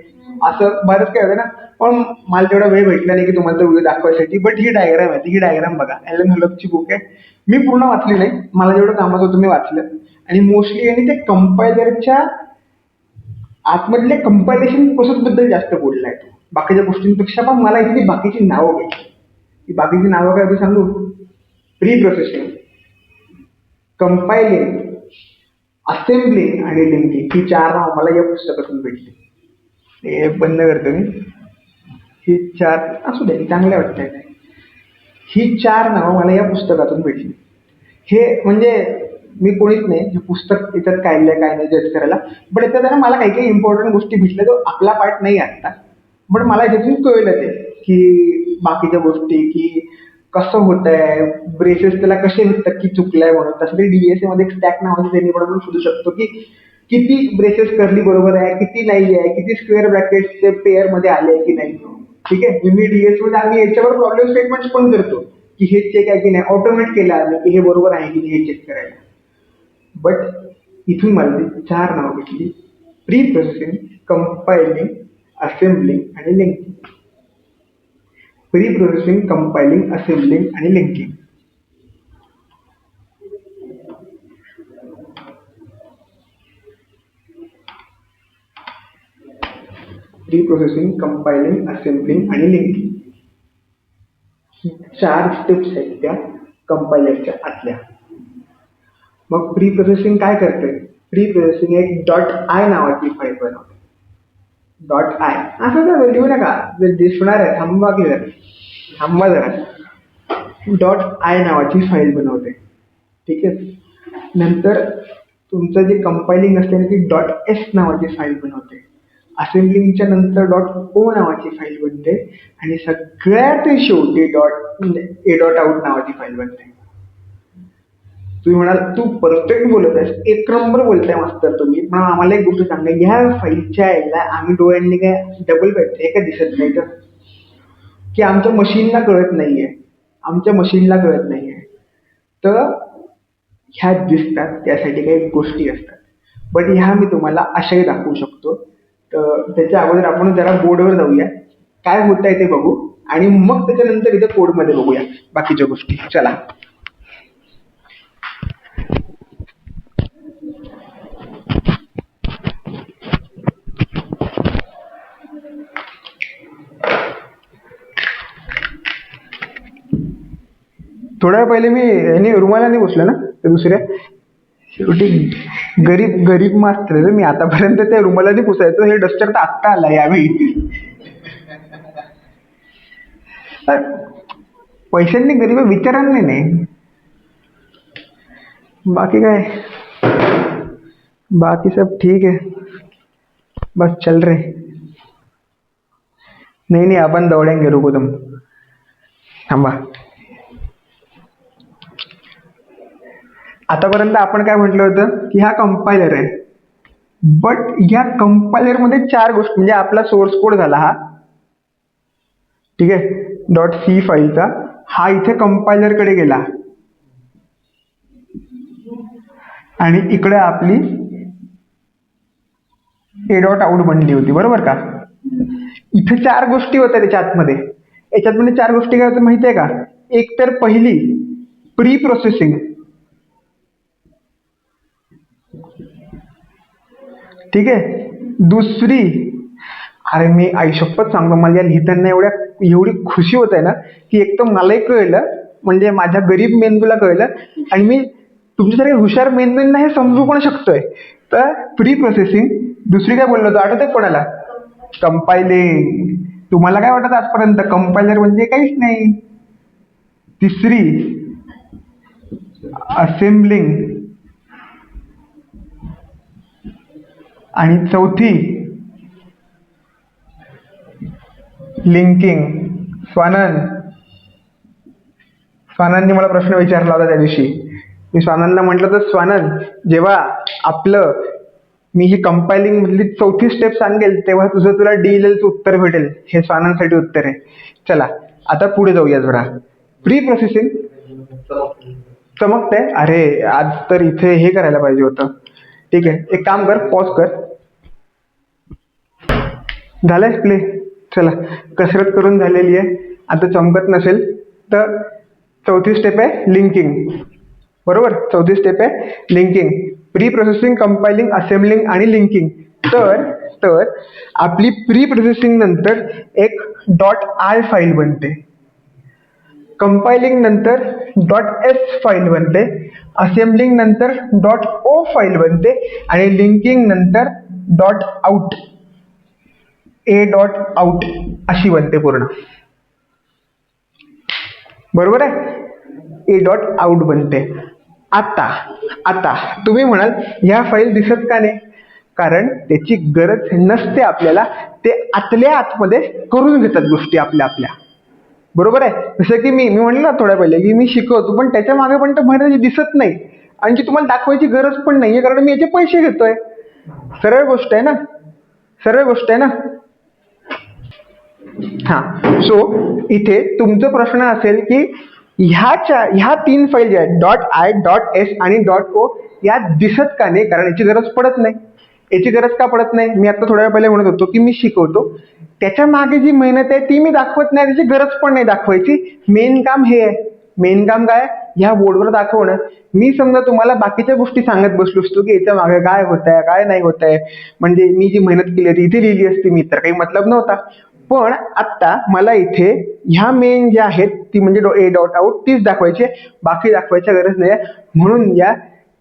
असं बरंच काय होतं ना. पण मला तेवढा वेळ भेटला नाही की तुम्हाला तो व्हिडिओ दाखवायसाठी. बट ही डायग्राम आहे, ही डायग्राम बघा, ॲलन हॉलपची बुक आहे. मी पूर्ण वाचली नाही, मला जेवढं कामाचं होतं मी वाचलं. आणि मोस्टली आणि ते कंपायलरच्या आतमधल्या कंपायलेशन प्रोसेस बद्दल जास्त बोलला आहे, बाकीच्या गोष्टींपेक्षा. पण मला इथे बाकीची नावं भेटली. ती बाकीची नावं काय होती सांगू? प्री प्रोसेसिंग, कंपायलिंग, असेंब्लिंग आणि लिंकिंग, ही 4 नावं मला या पुस्तकातून भेटली. हे बंद करतो मी. ही 4 असू द्या, चांगल्या वाटतंय. ही 4 नावं मला या पुस्तकातून भेटली. हे म्हणजे मी कोणीच नाही हे पुस्तक याच्यात काय लिहिलंय काय नाही जज करायला. बट याच्यात ना मला काही काही इम्पॉर्टंट गोष्टी भेटल्या, जो आपला पार्ट नाही आता. बट मला याच्यातून कळलं ते की बाकीच्या गोष्टी, की कसं होत आहे, ब्रेसेस त्याला कसे भेटतात की चुकलाय म्हणून. तसं तरी DSA मध्ये एक स्टॅक नावाचं त्यांनी पण शोधू शकतो की किती ब्रेसेस करली बरोबर आहे, किती नाही आहे, किती स्क्वेअर ब्रॅकेट ते पेअर मध्ये आले की नाही. ठीक आहे, मी DSA मध्ये आम्ही याच्यावर प्रॉब्लेम स्टेटमेंट पण करतो की हे चेक आहे की नाही, ऑटोमेट केलं आम्ही की हे बरोबर आहे की नाही हे चेक करायला. बट इथून मला ती 4 नावं भेटली: प्री प्रोसेसिंग, कंपायलिंग, असेंब्लिंग आणि लिंकिंग. प्री प्रोसेसिंग, कंपायलिंग, असेंब्लिंग आणि लिंकिंग. प्री प्रोसेसिंग, कंपायलिंग, असेंब्लिंग आणि लिंकिंग. 4 स्टेप्स आहेत त्या कंपायलरच्या आतल्या. मग प्री प्रोसेसिंग काय करते? प्री प्रोसेसिंग एक .i नावाची फाईल बनवते. .i असं तर लिहू नका, जर दिसणार आहे थांबा की जरा, थांबा जरा. .i नावाची फाईल बनवते. ठीक आहे. नंतर तुमचं जे कंपायलिंग असते ना ती .s नावाची फाईल बनवते. असेंब्लिंगच्या नंतर .o नावाची फाईल बनते आणि सगळ्यात शेवटी .a.out नावाची फाईल बनते. तुम्ही म्हणाल तू परफेक्ट बोलत आहेस, एक नंबर बोलताय मास्तर तुम्ही, पण आम्हाला एक गोष्ट सांगा, ह्या फाईलच्या यायला आम्ही डोळ्यांनी काय डबल बघतोय का दिसत नाही तर? की आमच्या मशीनला कळत नाहीये, आमच्या मशीनला कळत नाहीये. तर ह्या दिसतात त्यासाठी काही गोष्टी असतात, बट ह्या मी तुम्हाला अशाही दाखवू शकतो. तर त्याच्या अगोदर आपण जरा बोर्डवर जाऊया, काय होत आहे ते बघू आणि मग त्याच्यानंतर इथे कोडमध्ये बघूया बाकीच्या गोष्टी. चला. थोड्या वेळ पहिले मी रुमालाने बसलो ना ते दुसऱ्या, शेवटी गरीब गरीब मास्तर रे मी. आतापर्यंत त्या रुमालाने पुसायचो, हे डस्टर तर आत्ता आला यावेळी. पैशांनी गरीब आहे, विचारांनी नाही. बाकी काय, बाकी सब ठीक है, बस चल रहे. नहीं अपन दौड़ेंगे, रुको तुम, थांबा. आतापर्यंत आपण काय म्हटलं होतं की हा कंपायलर आहे, बट या कंपायलर मध्ये 4 गोष्टी, म्हणजे आपला सोर्स कोड झाला हा, ठीक आहे, .c फाईलचा हा इथे कंपायलर कडे गेला आणि इकडे आपली .out बनली होती, बरोबर का? इथे 4 गोष्टी होत्या त्याच्या आतमध्ये. याच्यातमध्ये 4 गोष्टी काय होत्या माहिती आहे का? एक तर पहिली प्री प्रोसेसिंग, ठीक आहे. दुसरी, अरे मी आईशप्पथ सांगतो, मला या लिहिताना एवढी खुशी होत आहे ना की एक तर मलाही कळलं, म्हणजे माझ्या गरीब मेंदूला कळलं, आणि मी तुमच्यासारख्या हुशार मेंदूंना हे समजू पण शकतोय. तर प्री प्रोसेसिंग. दुसरी काय बोललो होतो आठवतंय कोणाला? कंपायलिंग. तुम्हाला काय वाटत आजपर्यंत कंपायलर म्हणजे काहीच नाही. तिसरी असेंब्लिंग आणि चौथी लिंकिंग. स्वानंदने मला प्रश्न विचारला होता त्या दिवशी. मी स्वानंदला म्हटलं, तर स्वानंद, जेव्हा आपलं मी ही कंपायलिंग मधली चौथी स्टेप सांगेल तेव्हा तुला DLLचं उत्तर भेटेल. हे स्वानंदसाठी उत्तर आहे. चला आता पुढे जाऊया जरा. प्री प्रोसेसिंग चमकतंय. अरे आज तर इथे हे करायला पाहिजे होतं. ठीक आहे, एक काम कर, पॉज कर. झालंय प्ले. चला, कसरत करून झालेली आहे. आता चमकत नसेल तर चौथी स्टेप आहे लिंकिंग, बरोबर? चौथी स्टेप आहे लिंकिंग. प्री प्रोसेसिंग, कंपायलिंग, असेंबलिंग आणि लिंकिंग. तर आपली प्री प्रोसेसिंग नंतर एक .i फाईल बनते, कंपायलिंग नंतर .s फाईल बनते, असेंबलिंग नंतर .o फाईल बनते आणि लिंकिंग नंतर .out A.out अशी बनते पूर्ण, बरोबर आहे? A.out बनते. आता तुम्ही म्हणाल ह्या फाईल दिसत का नाही? कारण त्याची गरज नसते आपल्याला, ते आतल्या आतमध्ये करून घेतात गोष्टी आपल्या, बरोबर आहे? जसं की मी म्हणलं ना थोड्या पहिले की मी शिकवतो, पण त्याच्या मागे पण तर मेहनत दिसत नाही आणि ती तुम्हाला दाखवायची गरज पण नाहीये, कारण मी याचे पैसे घेतोय. सरळ गोष्ट आहे ना. हा, सो इथे तुमचा प्रश्न असेल की ह्या 3 फाईल ज्या आहेत .i, .s आणि .o या दिसत का नाही? कारण याची गरज पडत नाही. याची गरज का पडत नाही? मी आता थोड्या वेळ पहिले म्हणत होतो की मी शिकवतो, त्याच्या मागे जी मेहनत आहे ती मी दाखवत नाही, त्याची गरज पण नाही दाखवायची. मेन काम हे आहे. मेन काम काय? ह्या बोर्डवर दाखवणं. मी समजा तुम्हाला बाकीच्या गोष्टी सांगत बसलो असतो की याच्या मागे काय होत आहे, काय नाही होत आहे, म्हणजे मी जी मेहनत केली होती इथे लिहिली असती मी, तर काही मतलब नव्हता. पण आत्ता मला इथे ह्या मेन ज्या आहेत ती म्हणजे ए डॉट आउट तीच दाखवायची आहे, बाकी दाखवायची गरज नाही आहे, म्हणून या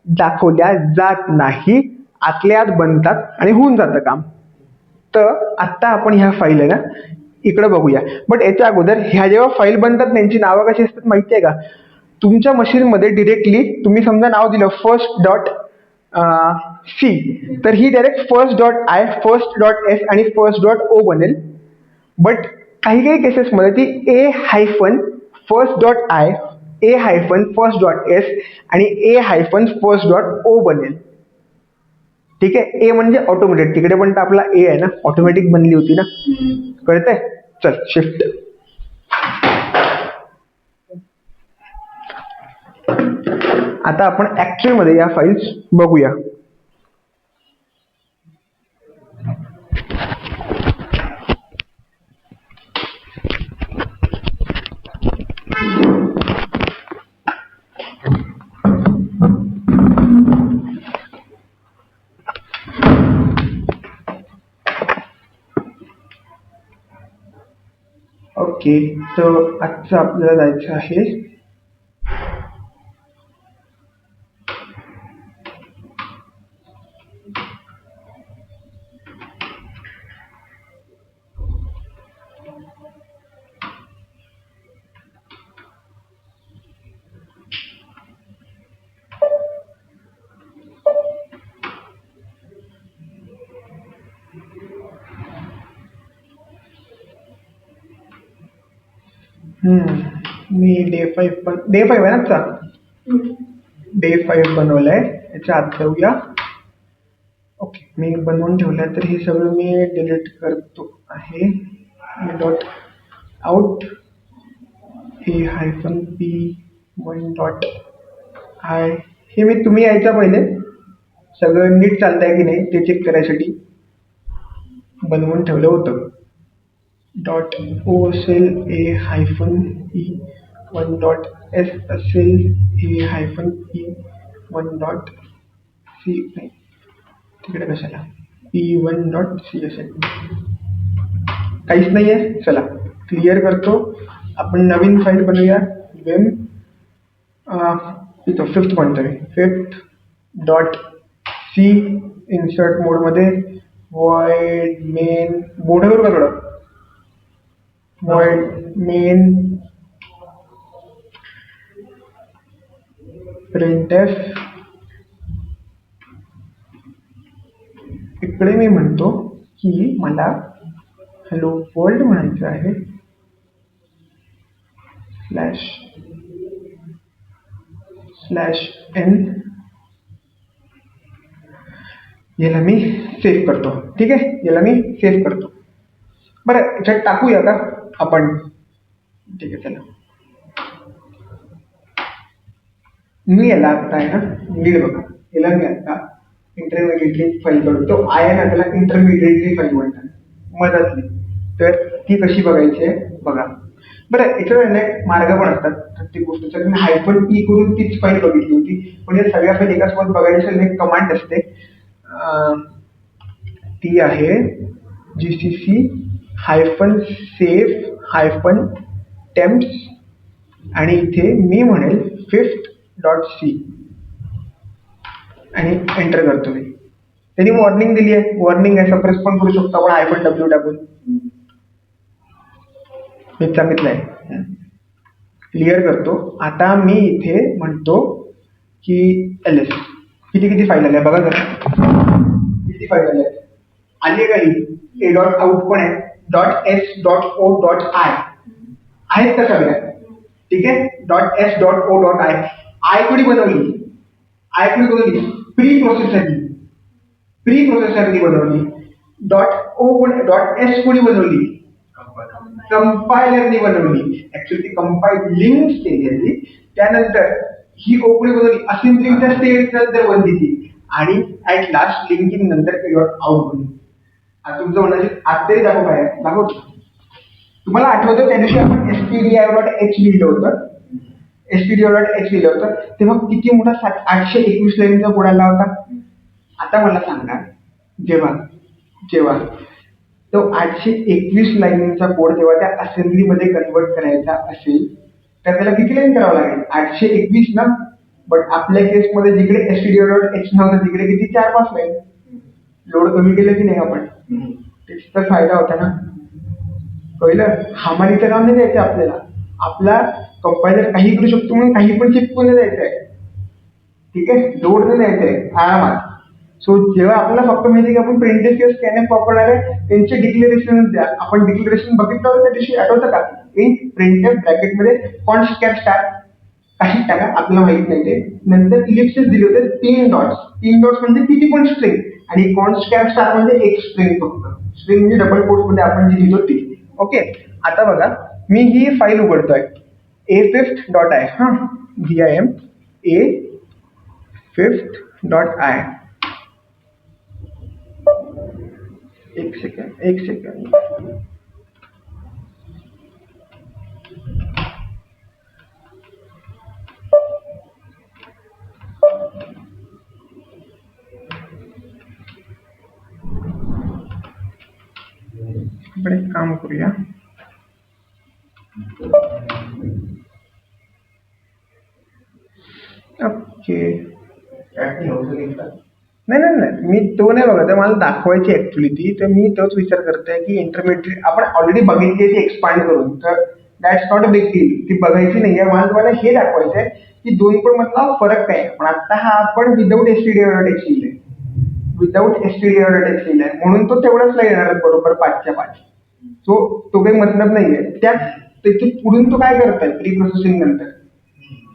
दाखवल्या जात नाही, आतल्या आत बनतात आणि होऊन जातं काम. तर आत्ता आपण ह्या फाईल आहे ना इकडे बघूया. बट याच्या अगोदर ह्या जेव्हा फाईल बनतात त्यांची नावं कशी असतात माहिती आहे का? तुमच्या मशीनमध्ये डिरेक्टली तुम्ही समजा नाव दिलं फर्स्ट डॉट सी, तर ही direct first dot I, first dot S आणि फर्स्ट डॉट ओ बनेल. बट काही काही केसेसमध्ये ती A hyphen first dot I, A hyphen first dot S आणि A hyphen first dot O बनेल. ठीक आहे. ए म्हणजे ऑटोमॅटिक, तिकडे पण तर आपला ए आहे ना, ऑटोमॅटिक बनली होती ना. कळतंय? चल शिफ्ट. आता आपण ऍक्च्युअल मध्ये या फाईल्स बघूया. ओके, तर आजचं आपल्याला जायचं आहे मी डे 5 आहे ना आजचा. डे 5 बनवलाय, याच्या आत जाऊया. ओके, मी बनवून ठेवलं, तर हे सगळं मी डिलीट करतो आहे. Dot out A hyphen P 1 dot I, हे मी तुम्ही यायच्या पहिले सगळं नीट चालतंय की नाही ते चेक करायसाठी बनवून ठेवलं होतं. डॉट ओ असेल ए हायफन पी 1 डॉट एस असेल ए हायफन पी 1 डॉट सी, नाही तिकडे कशाला पी 1 डॉट सी असेल, काहीच नाही आहे. चला क्लिअर करतो. आपण नवीन फाईल बनवूया. वेम इथं 5th म्हणतोय, 5th डॉट सी इन्सर्ट मोडमध्ये void मेन मोड करू का थोडं, void मेन printf. इकडे मी म्हणतो की मला हॅलो वर्ल्ड म्हणायचं आहे, /n. याला मी सेव्ह करतो. ठीक आहे, याला मी सेव्ह करतो. बरं, याच्यात टाकूया का आपण? ठीक आहे, चला मी याला आता आहे ना नीट बघा, याला मी आता इंटरमिडिएटरी फाईल करतो. आय आहे ना, त्याला इंटरमिडिएटरी फाईल म्हणतात, मधातली. तर ती कशी बघायची आहे बघा. बरं, याच्यावर एक मार्ग पण असतात प्रत्येक गोष्टीचा. मी हायफन पी करून तीच फाईल बघितली होती, पण या सगळ्या फाईल एकासोबत बघायची एक कमांड असते, ती आहे जीसीसी हायफन सेफ हायफन टेम्प्स आणि इथे मी म्हणेल 5th डॉट सी आणि एंटर करतो. मी त्यांनी वॉर्निंग दिली आहे, वॉर्निंग आहे, सप्रेस पण करू शकतो आपण हायफन डब्ल्यू टाकून. मी सांगितलंय, क्लिअर करतो. आता मी इथे म्हणतो की एल एस किती फाईल आल्या बघा जरा, किती फाईल आल्या आली काही. ए डॉट आउट पण आहे, dot S dot O dot I आहेत का सगळ्या? ठीक आहे. Dot S dot O dot I, I कुणी बनवली? प्री प्रोसेसरनी बनवली. डॉट ओ डॉट एस कोणी बनवली? कंपायलरनी बनवली. ऍक्च्युअली ती कंपायलिंग स्टेज आहे. त्यानंतर ही ओ कोणी बनवली? असेंब्लिंगच्या स्टेज नंतर बनली ती, आणि ऍट लास्ट लिंकिंग नंतर आउट बनली. आता तुमचं म्हणायचं आज तरी दाखव काय दाखवतो. तुम्हाला आठवतं त्या दिवशी आपण stdio.h लिहिलं होतं, तेव्हा किती मोठा 821 लाईनचा कोड आला होता. आता मला सांगा, जेव्हा तो 821 लाईनचा कोड जेव्हा त्या असेंब्लीमध्ये कन्वर्ट करायचा असेल तर त्याला किती लाईन करावं लागेल? 821 ना. बट आपल्या केसमध्ये जिकडे stdio.h नव्हतं तिकडे किती 4-5 लाईन. लोड कमी केलं की नाही आपण? त्याचा फायदा होता ना. कळलं? हमालीचं काम नाही द्यायचं आपल्याला. आपला कंपायलर काही करू शकतो म्हणून काही पण चिपकून नाही द्यायचं आहे. ठीक आहे, लोड नाही द्यायचं आहे आरामात. सो जेव्हा आपल्याला फक्त माहिती की आपण प्रिंटेफ किंवा स्कॅनएफ वापरणार आहे त्यांचे डिक्लेरेशन द्या. आपण डिक्लेरेशन बघितलं होतं त्या दिवशी, आठवतं का? इन प्रिंटेफ ब्रॅकेटमध्ये कॉन्स्ट कॅप स्टार काहीच टाका, आपल्याला माहित नाही ते. नंतर इलिप्सेस दिले होते 3 डॉट्स. 3 डॉट्स म्हणजे किती पण स्ट्रिंग, आणि कॉन्स्ट कॅप स्टार म्हणजे एक स्ट्रिंग फक्त. स्ट्रिंग म्हणजे डबल कोट्स मध्ये आपण जी लिहितो ती. ओके, आता बघा मी ही फाईल उघडतोय a5th.i. हा, vim a5th.i. एक सेकंड. आपण एक काम करूया, ओके. नाही, मी तो नाही बघत आहे, मला दाखवायची ऍक्च्युली ती. तर मी तोच विचार करतोय की इंटरमिडिएट आपण ऑलरेडी बघितली ती एक्सपांड करून, तर that's not a big deal, ती बघायची नाही आहे. मला तुम्हाला हे दाखवायचं आहे की दोन पण मधला फरक काय. पण आता हा आपण विदाऊट stdio.h लिहिलंय, म्हणून तो तेवढाच ला येणार बरोबर 5च्या 5. तो काही मतलब नाहीये. त्याची पुढून तो काय करतोय प्री प्रोसेसिंग नंतर,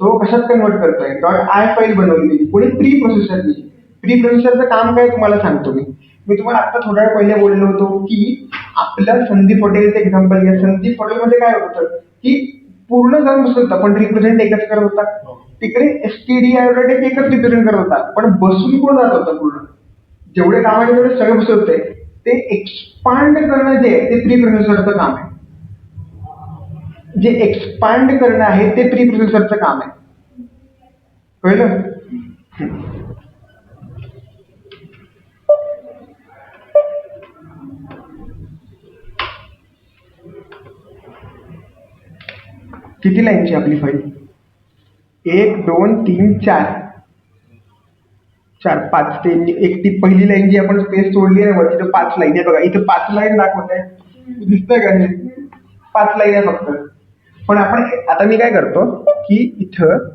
तो कशात कन्वर्ट करतोय? .i फाईल बनवली कोणी? प्री प्रोसेसरनी. प्री प्रोसेसरचं काम काय तुम्हाला सांगतो मी तुम्हाला आता थोड्या वेळ पहिले बोललो होतो की आपलं संदीप हॉटेलचं एक्झाम्पल घ्या. संदीप हॉटेलमध्ये काय होतं की पूर्ण जाऊन बसत होता पण रिप्रेझेंट एकच करत होता. तिकडे stdio.h एकच रिप्रेझेंट करत होता, पण बसून कोण जात होतं? पूर्ण जेवढे कामाचे तेवढे सगळे बसत होते. ते एक्सपांड करणं जे आहे ते प्री प्रोसेसरचं काम आहे. जे एक्सपांड करणं आहे ते प्री प्रोसेसरचं काम आहे. कळलं? किती लाईनची आपली फाईल? 1 2 3 4 5. ते एक ती पहिली लाईन जी आपण स्पेस सोडली आहे वरती, तर 5 लाईन आहे. बघा इथे 5 लाईन दाखवत आहे, दिसतंय का? हे 5 लाईन आहे फक्त. पण आपण आता मी काय करतो की इथं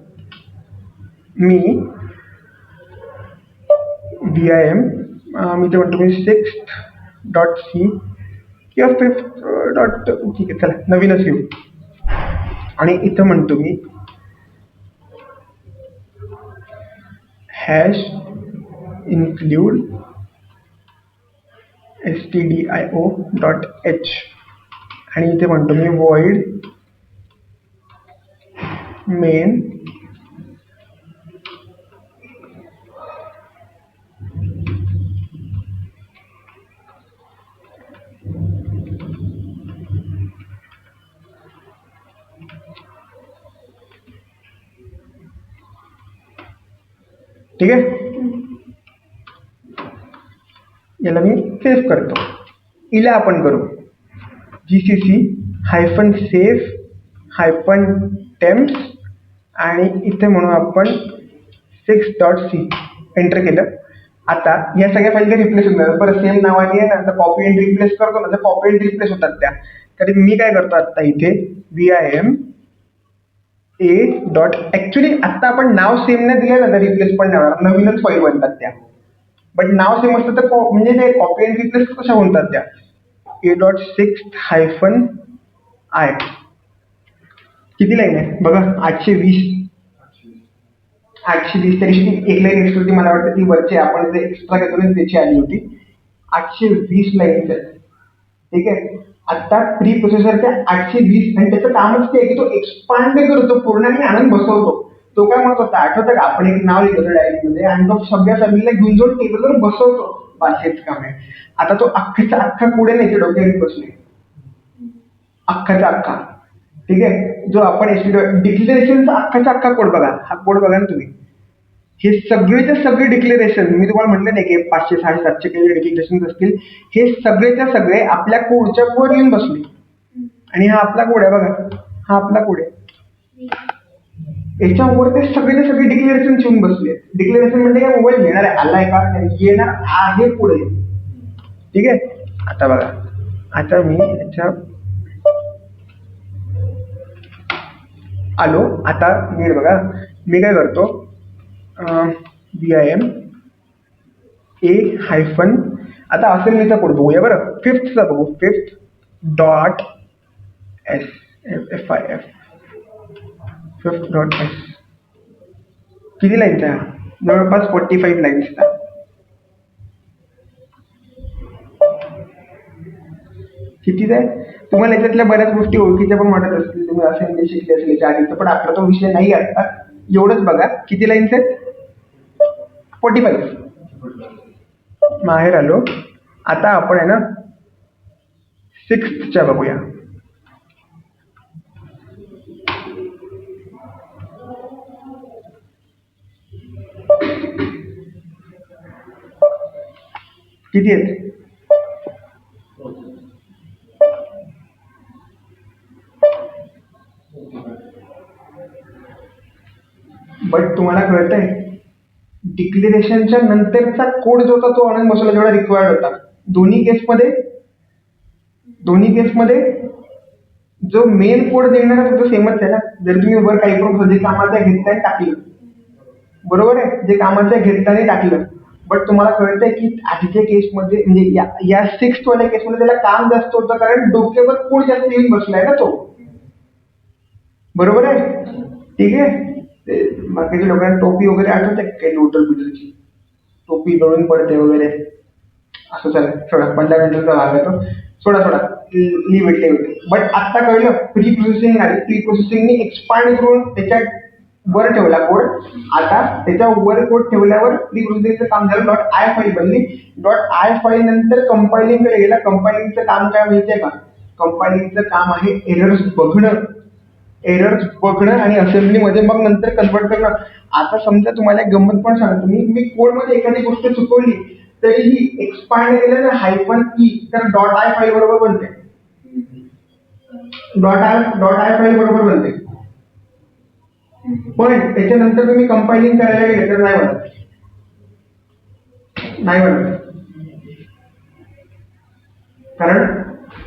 मी vim मी ते म्हणतो मी 6th.c किंवा 5th. ठीक आहे, चला नवीनच घेऊ. आणि इथं म्हणतो मी हॅश include stdio.h आणि इथे म्हणतो मी void main ठीक आहे. याला मी सेव्ह करतो. इला आपण करू gcc -save-temps आणि इथे म्हणू आपण 6.c. एंटर केलं. आता या सगळ्या फाईल रिप्लेस होणार. परत सेम नावाने आहे ना, कॉपी अँड रिप्लेस करतो ना, तर कॉपी अँड रिप्लेस होतात त्या. तर मी काय करतो आता इथे vim ऍक्च्युली आता आपण नाव सेम नाही दिलं ना तर रिप्लेस पण नाही होणार, नवीनच फाईल बनतात त्या. बट नाव सेम असतं तर म्हणजे ते कॉपी अँड रिप्लेस कशा होतात त्या. a.6-i किती लाईन आहे बघा? 820. त्याची एक लाईन एक्स्ट्रा होती, मला वाटतं ती वरची आपण जे एक्स्ट्रा घेतो ना त्याची आली होती. 820 लाईन. ठीक आहे. आता प्री प्रोसेसरच्या 820 आणि त्याचं कामच ते की तो एक्सपांड करतो पूर्ण आणि आणून बसवतो. तो काय म्हणत होता आठवतं का? आपण एक नाव लिहिलं होतं डायरीमध्ये आणि तो सगळ्या फॅमिलीला घेऊन जाऊन टेबलवर बसवतो. बस हेच काम आहे. आता तो अख्खाचा अख्खा पुढे नाही डोक्यात बसले, अख्खाचा अख्खा. ठीक आहे. जो आपण डिक्लेरेशनचा अख्खाचा अख्खा कोड बघा, हा कोड बघा ना तुम्ही. हे सगळेच्या सगळे डिक्लेरेशन मी तुम्हाला म्हटलं नाही की 500 750 काही डिक्लेरेशन असतील, हे सगळेच्या सगळे आपल्या कोडच्या वर येऊन बसले. आणि हा आपला कोड आहे बघा, हा आपला कोड आहे. याच्यावर ते सगळेचे सगळे डिक्लेरेशन येऊन बसले. डिक्लेरेशन म्हणजे काय, मोबाईल घेणार आहे, आलाय का नाही, येणार आहे पुढे. ठीक आहे. आता बघा, आता मी याच्या आलो. आता नीट बघा, मी काय करतो, BIM A- आता असेंब्लीचा कोड बघूया बरं. फिफ्थचा बघू, fifth.s fifth.s किती लाईनचा? जवळपास 45 लाईन्सचा. कितीच आहे? तुम्हाला याच्यातल्या बऱ्याच गोष्टी ओळखीच्या पण वाटत असतील, तुम्ही असेंब्ली शिकली असेल याच्या आधीचं, पण आपला तो विषय नाही आता. एवढंच बघा, किती लाईन्स आहेत? 45. बाहेर आलो. आता आपण आहे ना 6th बघूया. किती आहेत? बट तुम्हाला कळतंय, डिक्लेरेशनच्या नंतरचा कोड जो होता तो आणून बसवला जेवढा रिक्वायर्ड होता. दोन्ही केसमध्ये जो मेन कोड देणार आहे तो सेमच आहे ना. जर तुम्ही वर काही पण जे कामाचं घेतलंय टाकलं, बरोबर आहे, जे कामाचं घेतल्याने टाकलं, बट तुम्हाला कळतंय की आधीच्या केसमध्ये म्हणजे या 6th वाल्या केसमध्ये त्याला काम जास्त होतं, कारण डोक्यावर कोड जास्त येऊन बसलाय ना तो. बरोबर आहे. ठीक आहे. ते बाकीच्या लोकांना टोपी वगैरे आठवते काही नोटल बिटलची, टोपी गळून पडते वगैरे, असं चालेल. सोडा, फंडामेंटलचा भाग आहे तो. सोडा लिव्ह इट. बट आता कळलं, प्री प्रोसेसिंग आली. प्री प्रोसेसिंगनी एक्सपांड करून त्याच्यात वर ठेवला कोड. आता त्याच्या वर कोड ठेवल्यावर प्री प्रोसेसिंगचं काम झालं. .i फाईल बनली. .i फाईल नंतर कंपायलिंग कडे गेला. कंपायलिंगचं काम काय माहितीये का? कंपायलिंगचं काम आहे एरर्स बघणं आणि असेंब्लीमध्ये मग नंतर कन्वर्ट करणं. आता समजा तुम्हाला एक गंमत पण सांगतो, मी कोडमध्ये एखादी गोष्ट चुकवली तरीही एक्सपांड केलं ना -e, तर .i फाईल बरोबर बनते. .i फाईल बरोबर बनते. पण त्याच्यानंतर तुम्ही कंपायलिंग करायला गेले तर नाही बनत. कारण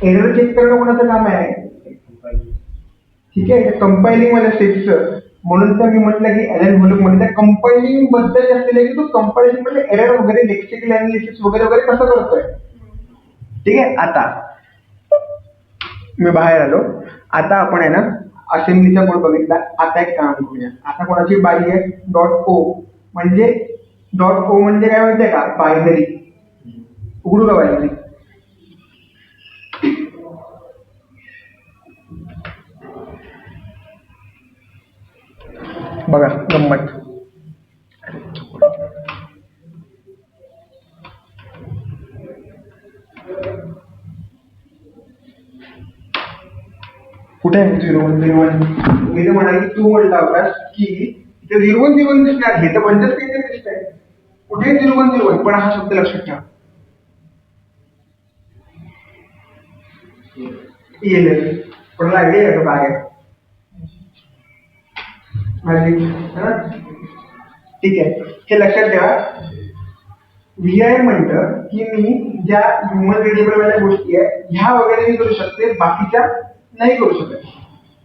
एरर चेक करणं कोणाचं काम आहे? ठीक आहे. कंपायलिंग वाल्या स्टेप्सचं, म्हणून तर मी म्हटलं की ॲलन व्होलक मध्ये कंपायलिंग बद्दल जास्त की तो कंपायलिंग मध्ये एरर वगैरे लेक्सिकल अनालिसिस वगैरे कसं करतोय. ठीक आहे. आता मी बाहेर आलो. आता आपण आहे ना असेंब्लीचा कोड बघितला. आता एक काम करूया. आता कोणाची बाई आहे? .o म्हणजे काय माहितीये का? बायनरी. उघडू का बायनरी? बघा गंमत. कुठे आहे 0101? मी तर म्हणाल की तू म्हणला होतास की इथे 0101 दिसणार, हे तर 50 काहीतरी दिसत आहे. कुठे 0101? पण हा शब्द लक्षात ठेवा. येईल पण आयडिया आहे तो काय आहे. ठीक आहे, हे लक्षात ठेवा. VI म्हणतं की मी ज्या ह्युमन रिडेबल वाल्या गोष्टी आहे ह्या वगैरे मी करू शकते, बाकीच्या नाही करू शकत.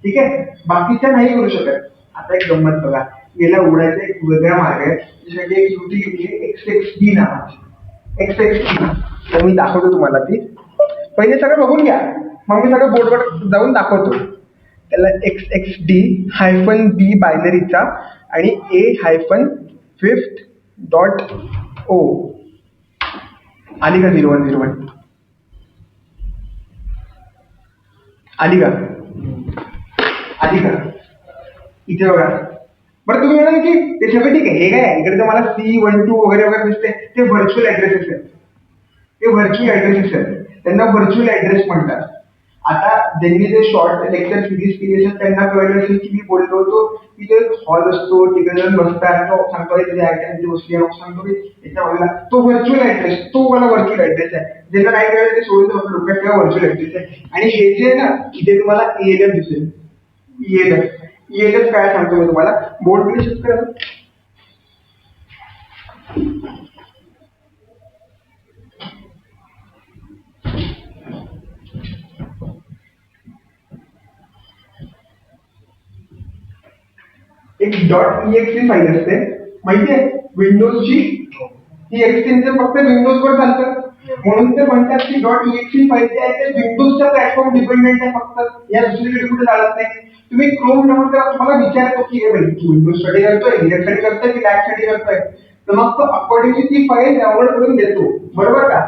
ठीक आहे, बाकीच्या नाही करू शकत. आता एक गंमत बघा, याला उघडायचा एक वेगळा मार्ग आहे. त्याच्यासाठी एक युटिलिटी आहे XXD नावाची. XXD, तर मी दाखवतो तुम्हाला ती. पहिले सगळं बघून घ्या, मग मी सगळं बोर्डवर जाऊन दाखवतो. त्याला XXD-B बायनरीचा आणि A-fifth.o आली का 0101? आली का? इथे बघा. बरं तुम्ही म्हणाल की ते सगळं ठीक आहे, हे काय इकडे तर मला C12 वगैरे दिसते, ते व्हर्च्युअल ऍड्रेसेस आहेत. त्यांना व्हर्च्युअल ऍड्रेस म्हणतात. आता ज्यांनी जे शॉर्ट लेक्चर सिरीज केली असेल त्यांना कळलं असेल की मी बोललो होतो की ते हॉल असतो, तिकडे जाऊन बसतात, तो सांगतो तुझ्या ऍक्टिव्हिटी गोष्टी आहे, सांगतो की याच्या बाजूला तो व्हर्च्युअल ऍड्रेस, तो मला व्हर्च्युअल ऍड्रेस आहे. ज्यांना नाही कळलं ते सोडून आपल्या डोक्यात ठेवा व्हर्च्युअल ऍड्रेस आहे. आणि हे जे आहे ना, इथे तुम्हाला ईएलएफ दिसेल. ईएलएफ काय सांगतो मी तुम्हाला, बोर्ड मध्ये शिफ्ट करा. एक .exe फाईल असते माहितीये विंडोजची. ही एक्सटेन्शन फक्त विंडोजवर चालतं, म्हणून ते म्हणतात की .exe फाईल जे आहे ते विंडोजच्या प्लॅटफॉर्म डिपेंडेंट आहे फक्त, या दुसरीकडे कुठे चालत नाही. तुम्ही क्रोम डाउनलोड करा, तुम्हाला विचारतो की हे भाई तू विंडोज साठी करतोय, लिनक्स साठी करतोय की लॅब साठी करतोय, तर मग तो अकॉर्डिंगली ती फाईल डाउनलोड करून देतो, बरोबर का.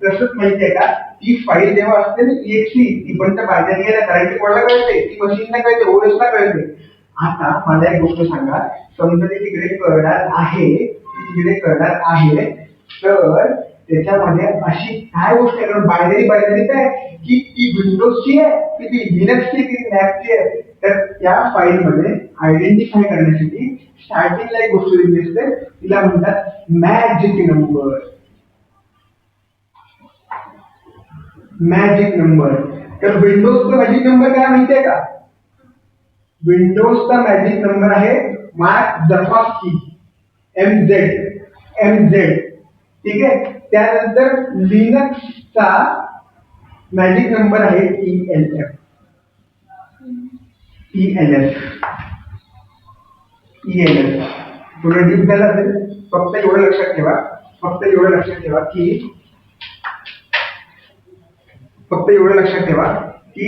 तसंच माहितीये का, ती फाईल जेव्हा असते ना exe, ती पण त्या बायनरीला करायची कोणाला कळते, ती मशीनला कळते, ओएसला कळते. आता मला एक गोष्ट सांगा, समजा ते तिकडे करणार आहे, तर त्याच्यामध्ये अशी काय गोष्ट आहे, बायनरी काय की ती विंडोजची आहे की ती लिनक्सची की लॅबची आहे. तर त्या फाईलमध्ये आयडेंटिफाय करण्यासाठी स्टार्टिंगला एक गोष्ट दिली असते, तिला म्हणतात मॅजिक नंबर. Magic number. तर विंडोजचा मॅजिक नंबर काय माहितीये का? विंडोजचा मॅजिक नंबर आहे मार्क झपास्की, MZ. ठीक आहे. त्यानंतर लिनक्सचा मॅजिक नंबर आहे ELF. थोडं डीप झालं असेल, फक्त एवढं लक्षात ठेवा की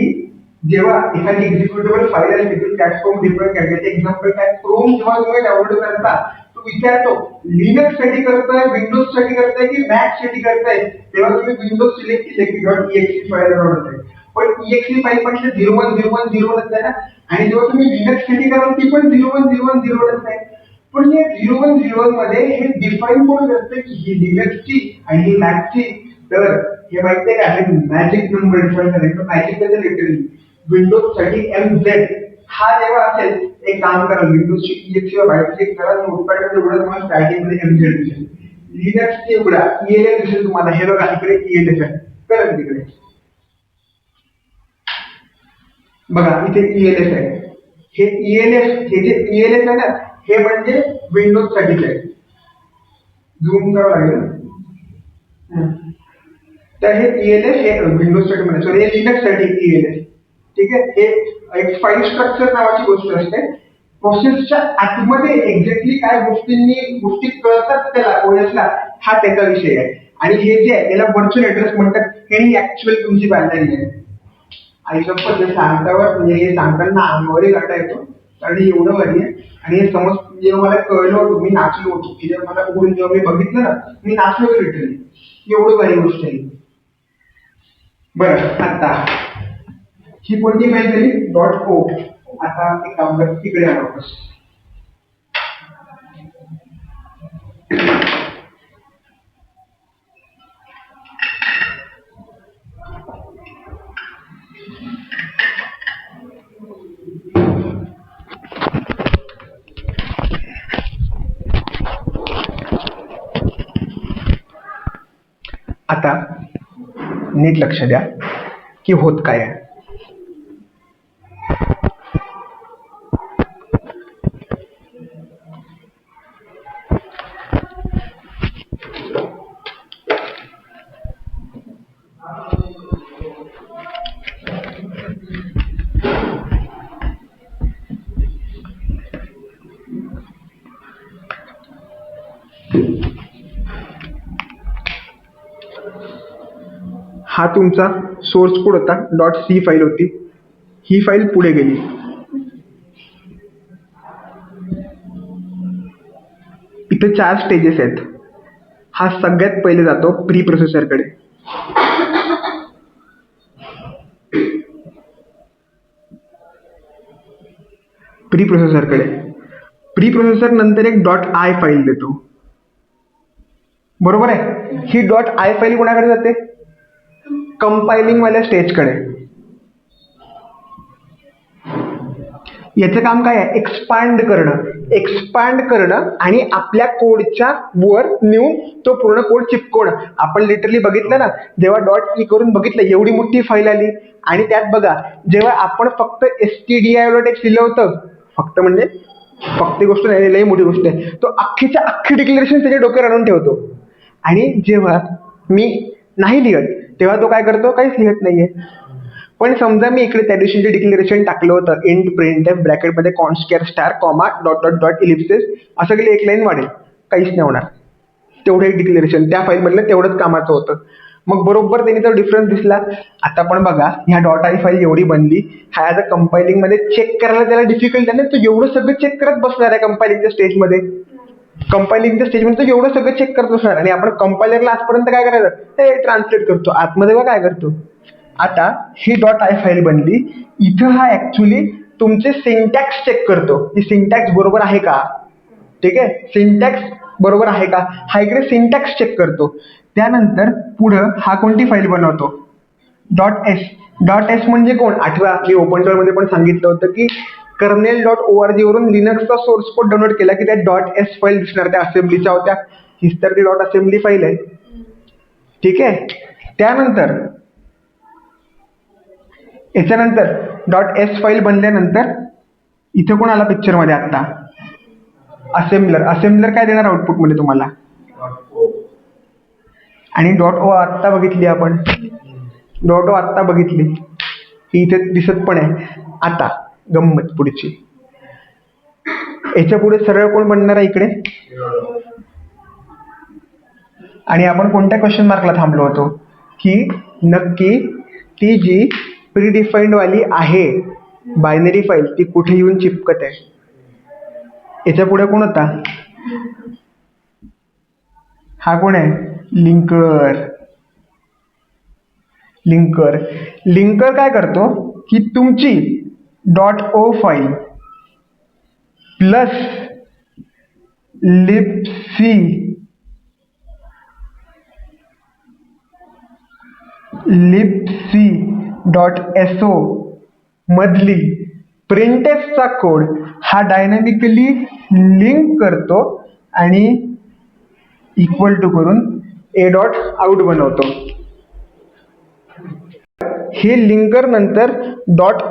जेव्हा एखादी एक्झिक्युटेबल फाईल आहे तिथे प्लॅटफॉर्म डिपेंड करण्याचे एक्झाम्पल काय, क्रोम जेव्हा तुम्ही डाउनलोड करता तो विचारतो लिनक्स साठी करताय, विंडोज साठी करताय की मॅक साठी करताय, तेव्हा तुम्ही विंडोज सिलेक्ट केले की .exe फाईल डाउनलोड होते. पण exe फाईल पण 010101 आहे ना, आणि जेव्हा तुम्ही लिनक्स साठी कराल ती पण 010101 आहे. पण या 0101 मध्ये हे डिफाईन कोण करतं की ही लिनक्सची आणि ही मॅकची. तर हे माहितीये का, हे मॅजिक नंबर डिफाईन करायचं. मॅजिक म्हणजे लिटरली विंडोज साठी MZ हा जेव्हा असेल, एक काम करा, विंडोजची exe बाहेर क्लिक करा, नोटपॅड मध्ये उघडा, तुम्हाला स्टार्टिंग मध्ये MZ दिसेल. लिनक्सचे उघडा, ELF दिसेल तुम्हाला. हे बघा इकडे ELF आहे, करा तिकडे बघा, इथे ELF आहे. हे ELF आहे ना, हे म्हणजे विंडोज साठीच आहे. झूम करावं लागेल. तर हे ELF हे विंडोज साठी म्हणजे सॉरी, हे लिनक्स साठी ELF. ठीक आहे. हे एक फाईल स्ट्रक्चर नावाची गोष्ट असते. प्रोसेसच्या आतमध्ये एक्झॅक्टली काय गोष्टी कळतात त्याला ओएसला, हा त्याचा विषय आहे. आणि हे जे आहे त्याला व्हर्च्युअल ऍड्रेस म्हणतात. हे ऍक्च्युअल तुमची बायनरी आहे. आई शपथ सांगतावर म्हणजे हे सांगताना अंगावरही काटा येतो, आणि एवढं भारी आहे. आणि हे समज जेव्हा मला कळलं होतं, मी नाचलो होतो की जेव्हा मला उघडून जेव्हा मी बघितलं ना, मी नाचलो होतो लिटरली. एवढं भारी गोष्ट आहे. बरं, आता ही कोणती फाईल झाली .o. आता एक काम कर, तिकडे आलो वापस. आता नीट लक्ष द्या की होत काय आहे. हा तुमचा सोर्स कोड होता, .c फाईल होती. ही फाईल पुढे गेली. इथे 4 स्टेजेस आहेत. हा सगळ्यात पहिले जातो प्री प्रोसेसरकडे. प्री प्रोसेसर नंतर एक .i फाईल देतो, बरोबर आहे. ही .i फाईल कोणाकडे जाते, कंपायलिंग वाल्या स्टेजकडे. याचं काम काय आहे? एक्सपांड करणं आणि आपल्या कोडच्या वर नेऊन तो पूर्ण कोड चिपकवणं. आपण लिटरली बघितलं ना, जेव्हा .e करून बघितलं एवढी मोठी फाईल आली, आणि त्यात बघा जेव्हा आपण फक्त stdio.h लिहिलं होतं, फक्त म्हणजे फक्त गोष्ट नाही, लई मोठी गोष्ट आहे, तो अख्खीच्या अख्खी डिक्लेरेशन त्याच्या डोक्यावर आणून ठेवतो. आणि जेव्हा मी नाही लिहत तेव्हा तो काय करतो? काहीच लिहत नाहीये. पण समजा मी इकडे त्या दिवशी जे डिक्लेरेशन टाकलं होतं, इंट printf ब्रॅकेटमध्ये const char star comma dot dot dot ellipsis, असं केलं एक लाईन वाढेल, काहीच नाही होणार. तेवढं एक डिक्लेरेशन त्या फाईल मधलं तेवढंच कामाचं होतं. मग बरोबर त्यांनी तो डिफरन्स दिसला. आता पण बघा, ह्या .i फाईल एवढी बनली, हा आता कंपायलिंग मध्ये चेक करायला त्याला डिफिकल्ट आहे ना, तो एवढं सगळं चेक करत बसणार आहे कंपायलिंगच्या स्टेजमध्ये. कंपायलिंगच्या स्टेजमध्ये तो एवढं सगळं चेक करत बसणार, आणि आपण कंपायलरला आजपर्यंत काय करायचं? ते ट्रान्सलेट करतो, आतमध्ये बघा काय करतो. आता ही .i फाईल बनली, इथं हा ऍक्च्युली तुमचे सिंटॅक्स चेक करतो की सिंटॅक्स बरोबर आहे का. ठीक आहे, सिंटॅक्स बरोबर आहे का, हा इकडे सिंटॅक्स चेक करतो. त्यानंतर पुढं हा कोणती फाईल बनवतो? .s म्हणजे कोण? आठवा, मी ओपन सोर्स मध्ये पण सांगितलं होतं की kernel.org वरून लिनक्सचा सोर्स कोड डाउनलोड केला की त्या .s फाईल दिसणार, त्या असेंब्लीच्या होत्या. हीच तर ती .assembly फाईल आहे. ठीक आहे, त्यानंतर याच्यानंतर .s फाईल बनल्यानंतर इथे कोण आला पिक्चर मध्ये? आता असेंब्लर काय देणार आउटपुट मध्ये तुम्हाला? आणि .o आत्ता बघितली आपण, .o आत्ता बघितली, इथे दिसत पण आहे. आता गंमत पुढची, याच्या पुढे सरळ कोण बनणार आहे इकडे? आणि आपण कोणत्या क्वेश्चन मार्कला थांबलो होतो की नक्की ती जी प्रीडिफाईन्ड वाली आहे बायनरी फाईल ती कुठे येऊन चिपकत आहे. याच्या पुढे कोण होता? हा कोण आहे? लिंकर काय करतो की तुमची .o फाईल प्लस libc.so मधली प्रिंटेफचा कोड हा डायनॅमिकली लिंक करतो आणि इक्वल टू करून a.out बनवतो. हे लिंकर नंतर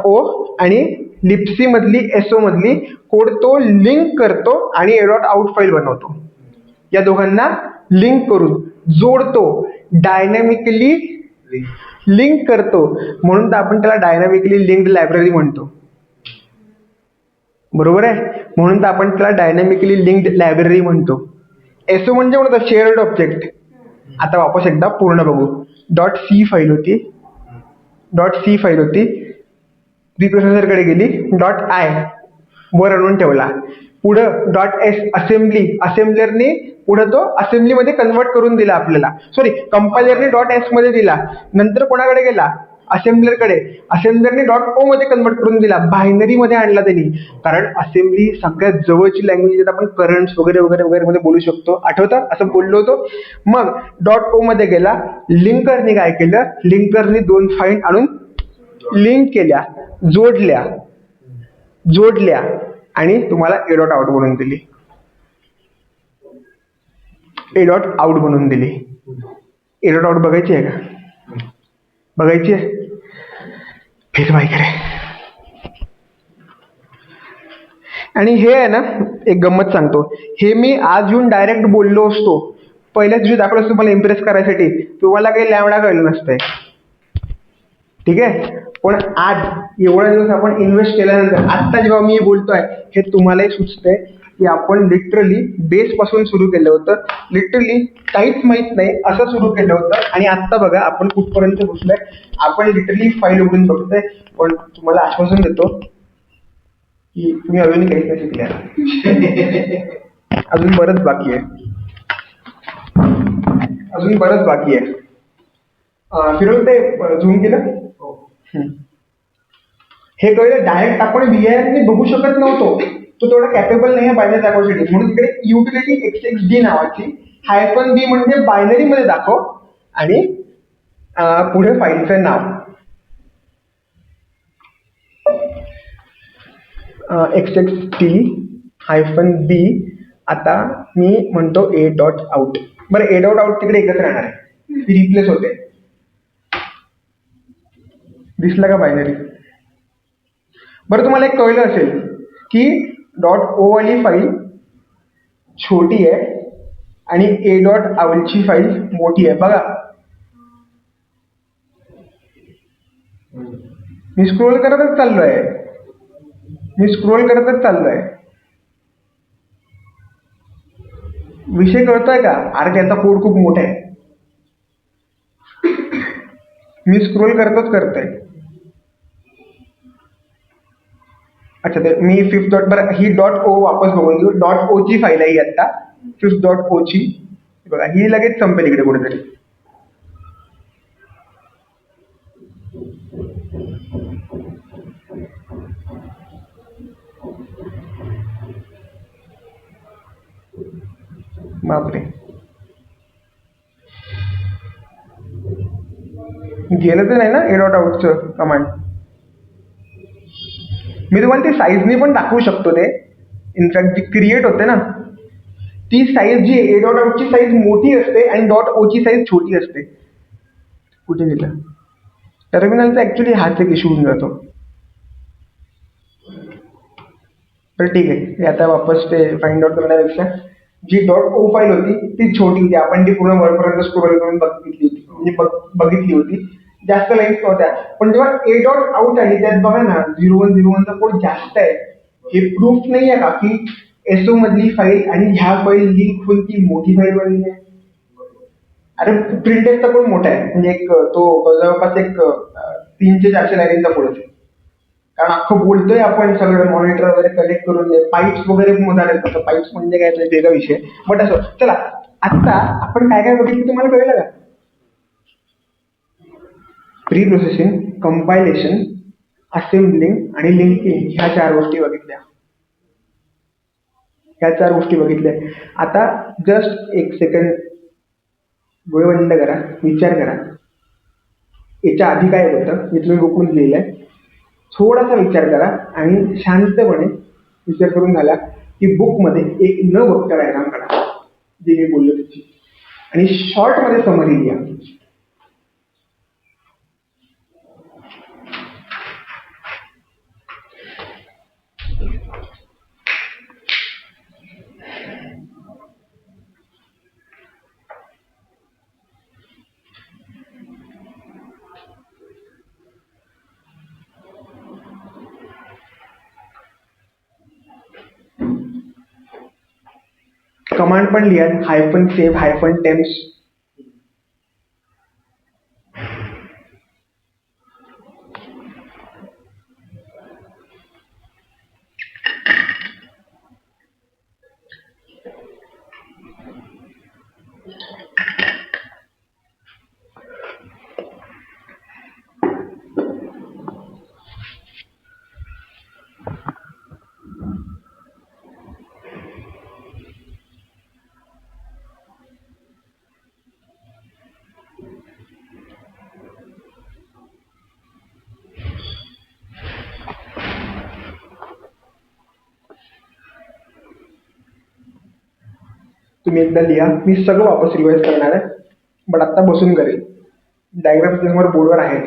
.o आणि libc मधली so मधली कोड तो लिंक करतो आणि a.out फाईल बनवतो. या दोघांना लिंक करून जोडतो, डायनॅमिकली लिंक करतो, म्हणून तर आपण त्याला डायनॅमिकली लिंक्ड लायब्ररी म्हणतो. बरोबर आहे, म्हणून तर आपण त्याला डायनॅमिकली लिंक्ड लायब्ररी म्हणतो. एसओ म्हणजे कोणता? Shared object. आता वापस एकदा पूर्ण बघू. .c फाईल होती, प्रीप्रोसेसर कडे गेली, .i वर आणून ठेवला, पुढं .s असेंब्लरने पुढे तो असेंब्ली मध्ये कन्वर्ट करून दिला आपल्याला, सॉरी कंपायलरने .s मध्ये दिला. नंतर कोणाकडे गेला? असेंब्लरकडे. असेंब्लरने .o मध्ये कन्वर्ट करून दिला, बायनरी मध्ये आणला त्यांनी. कारण असेंब्ली सगळ्यात जवळची लँग्वेज आपण करंट्स वगैरे वगैरे वगैरे मध्ये बोलू शकतो. आठवतं असं बोललो होतो. मग .o मध्ये गेला, लिंकरने काय केलं? लिंकरने दोन फाईल आणून लिंक केल्या, जोडल्या आणि तुम्हाला a.out बनवून दिली. a.out बनवून दिली. a.out बघायची आहे का? बघायची आहे? फिरवा इकडे. आणि हे आहे ना, एक गंमत सांगतो, हे मी आज येऊन डायरेक्ट बोललो असतो, पहिल्याच दिवशी दाखवलं असतो मला इम्प्रेस करायसाठी, तुम्हाला काही लॅवडा कळलं नसतंय. ठीक आहे, पण आज एवढा दिवस आपण इन्व्हेस्ट केल्यानंतर आता जेव्हा मी बोलतोय हे तुम्हालाही सुचतंय की आपण लिटरली बेस पासून सुरू केलं होतं, लिटरली काहीच माहित नाही असं सुरू केलं होतं, आणि आता बघा आपण कुठपर्यंत पोहोचलोय. आपण लिटरली फाईल उघडून बघतोय. पण तुम्हाला आश्वासन देतो की तुम्ही अजूनही काहीच नाही शिकल्या. अजून बरंच बाकी आहे. फिरवून ते झूम केलं. हे कळलं, डायरेक्ट आपण VIR बघू शकत नव्हतो, तो तेवढा कॅपेबल नाही आहे बायनरी दाखवण्यासाठी, म्हणून तिकडे युटिलिटी XXD नावाची -b म्हणजे बायनरी मध्ये दाखव आणि पुढे फाईलचं नाव. XXT -B. आता मी म्हणतो A डॉट आउट. बरं, A डॉट आउट तिकडे एकच राहणार आहे, ती रिप्लेस होते. दिसलं का बायनरी? बरं, तुम्हाला एक कळलं असेल की डॉट ओ वाली फाईल छोटी आहे आणि A डॉट आउटची फाईल मोठी आहे. बघा, मी स्क्रोल करतच चाललोय. विषय कळतोय का? अरे त्याचा कोड खूप मोठा आहे. मी स्क्रोल करतोय. अच्छा, ते मी फिफ्थ डॉट, बरं ही डॉट ओ वापस बघून घेऊ. डॉट ओ ची फाईल आहे ही आता, फिफ्थ डॉट ओ ची. बघा, ही लगेच संपेल इकडे कुठेतरी. बापरे, गेलं तर नाही ना ए डॉट आउटचं कमांड? मी तुम्हाला ती साईजनी पण दाखवू शकतो. ते इनफॅक्ट जी क्रिएट होते ना, ती साईज जी ए डॉट आउटची साईज मोठी असते आणि डॉट ओ ची साईज छोटी असते. कुठे गेलं? टर्मिनलचा ऍक्च्युली हाच एक इश्यू होऊन जातो. तर ठीक आहे, हे आता वापस ते फाइंड आउट करण्यापेक्षा जी डॉट ओ फाईल होती ती छोटी होती. आपण ती पूर्ण वरपर्यंत स्क्रोल करून बघितली होती. जास्त लाईन्स नव्हत्या. पण जेव्हा ए डॉट आउट आली त्यात बघा ना, 0101 चा कोड जास्त आहे. हे प्रूफ नाही आहे का की एसओ मधली फाईल आणि ह्या फाईल लिंक होऊन ती मोठी फाईल बनली आहे? अरे, प्रिंटेडचा कोड मोठा आहे, म्हणजे एक तो जवळपास एक 300-400 लाईनींचा कोड असेल. कारण अख्खं बोलतोय आपण सगळं मॉनिटर वगैरे कनेक्ट करून पाईप्स वगैरे मोजायला येतात. पाईप्स म्हणजे काय तो एक वेगळा विषय. बट असं, चला आता आपण काय काय बघितलं तुम्हाला कळलं का? प्री प्रोसेसिंग, कंपायलेशन, असेंबलिंग आणि लिंकिंग ह्या 4 गोष्टी बघितल्या. आता जस्ट एक सेकंड डोळे बंद करा, विचार करा. याच्या आधी काय होतं मी तुम्ही बुकमध्ये लिहिलंय. थोडासा विचार करा आणि शांतपणे विचार करून झाला की बुकमध्ये एक न बघता डायग्राम काढा जे मी बोललो त्याची, आणि शॉर्टमध्ये समरी लिहा. कमांड पण लिहा, -save, -temps. तुम्ही एकदा लिहा, मी सगळं वापस रिवाइज करणार आहे, बट आत्ता बसून करेल. डायग्राम समोर बोर्डवर आहे.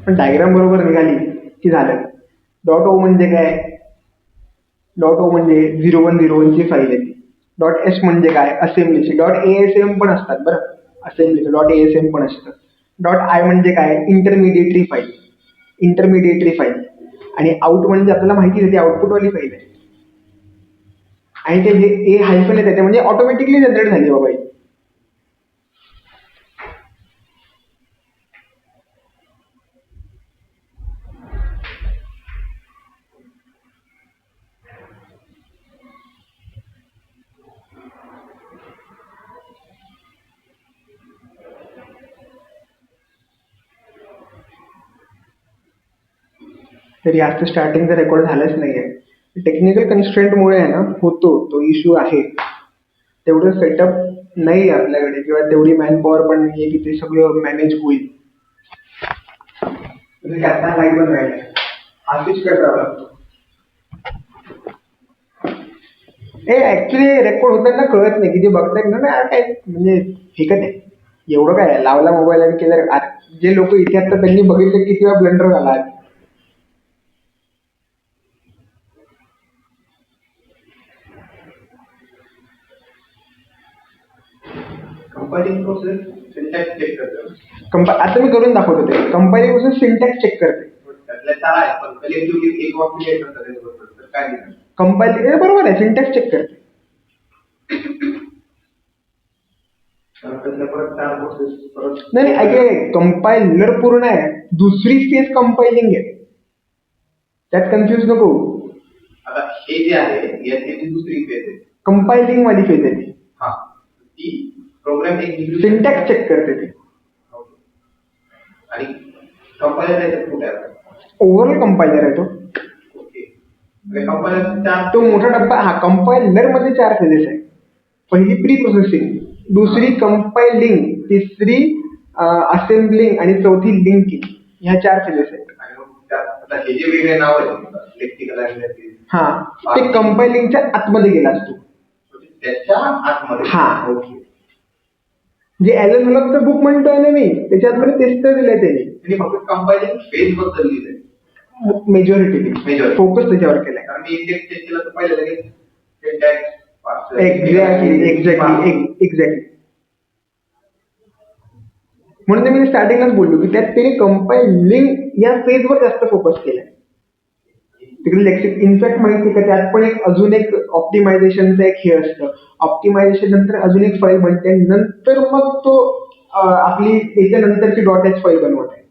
पण डायग्राम बरोबर निघाली की झालं. डॉट ओ म्हणजे काय? डॉट ओ म्हणजे 0101 ची फाईल आहे. डॉट एस म्हणजे काय? असेंब्लीची. डॉट एएसएम पण असतात बरं, असेंब्लीचं डॉट एएसएम पण असतं. डॉट आय म्हणजे काय? इंटरमिडिएटरी फाईल. आणि आउट म्हणजे आपल्याला माहिती आहे ती आउटपुटवाली फाईल आहे. आणि ते जे ए हायफन आहे त्याच्या म्हणजे ऑटोमॅटिकली जनरेट झाली बाबा. तरी आज स्टार्टिंगचा रेकॉर्ड झालाच नाहीये. टेक्निकल कन्स्ट्रेंटमुळे आहे ना, होतो तो इश्यू आहे. तेवढं सेटअप नाही आहे आपल्याकडे किंवा तेवढी मॅन पॉवर पण नाहीये की ते सगळं मॅनेज होईल. म्हणजे आता लाईव्ह पण राहिलं हा स्विच करावा लागतो. हे ऍक्च्युली रेकॉर्ड होताना कळत नाही की जे बघतायत ना ना काय म्हणजे फेकत आहे. एवढं काय आहे, लावला मोबाईल आणि केलं जे लोक इथे आता त्यांनी बघितलं की किंवा ब्लंडर झाला आहे. कंपाइलिंग प्रोसेस सिंटॅक्स चेक करतो. आता मी करून दाखवतो ते. कंपायलिंग प्रोसेस सिंटॅक्स चेक करते. त्यातल्या चार आहेत पण कलेक्टिव्हली एक वाक्य लिहायचं असतं त्याच्याबरोबर तर काय लिहिणार? कंपायलिंग बरोबर आहे, सिंटॅक्स चेक करते. त्यातल्या परत चार प्रोसेस परत नाही ऐके, कंपायलर पूर्ण आहे, दुसरी फेज कंपायलिंग आहे. त्यात कन्फ्युज नको. आता हे जे आहे याची दुसरी फेज आहे. कंपायलिंग वाली फेज आहे ती. हा ती प्रोग्राम एक्झिक्यूट सिंटॅक्स चेक करते ती. आणि कंपायलर त्याच्यात कुठे आहे? ओव्हरऑल कंपायलर आहे तो. ओके कंपायलर चार तो मोठा डब्बा. हा, कंपायलर मध्ये 4 फेजेस आहे. पहिली प्री प्रोसेसिंग, दुसरी कंपायलिंग, तिसरी असेंब्लिंग आणि चौथी लिंकिंग. ह्या 4 फेजेस आहेत. आणि मग त्यात आता हे जे वेगळे नाव आहेत लेक्सिकल आणि हा, ते कंपायलिंगच्या आतमध्ये गेला असतो. त्याच्या आतमध्ये. हा, ओके. जे ॲलन हॉलॉगचं बुक म्हणतोय ना मी, त्याच्या आतमध्ये तेच तर दिलंय त्यांनी. त्यांनी फक्त कंपायलिंग फेज बद्दल लिहिलंय. मेजॉरिटी फोकस त्याच्यावर केलाय. कारण मी इंडेक्स चेक केलं तर पाहिलं लगेच सिंटॅक्स एक्झॅक्टली. म्हणून मी स्टार्टिंगलाच बोललो की त्यात त्यांनी कंपायलिंग या फेजवर जास्त फोकस केलाय. तिकडे लेक्सिक इनफॅक्ट माहिती का, त्यात पण अजून एक ऑप्टिमायझेशनचं एक हे असतं. ऑप्टिमायझेशन नंतर अजून एक फाईल बनते, नंतर मग तो आपली याच्यानंतरची .h फाईल बनवत आहे.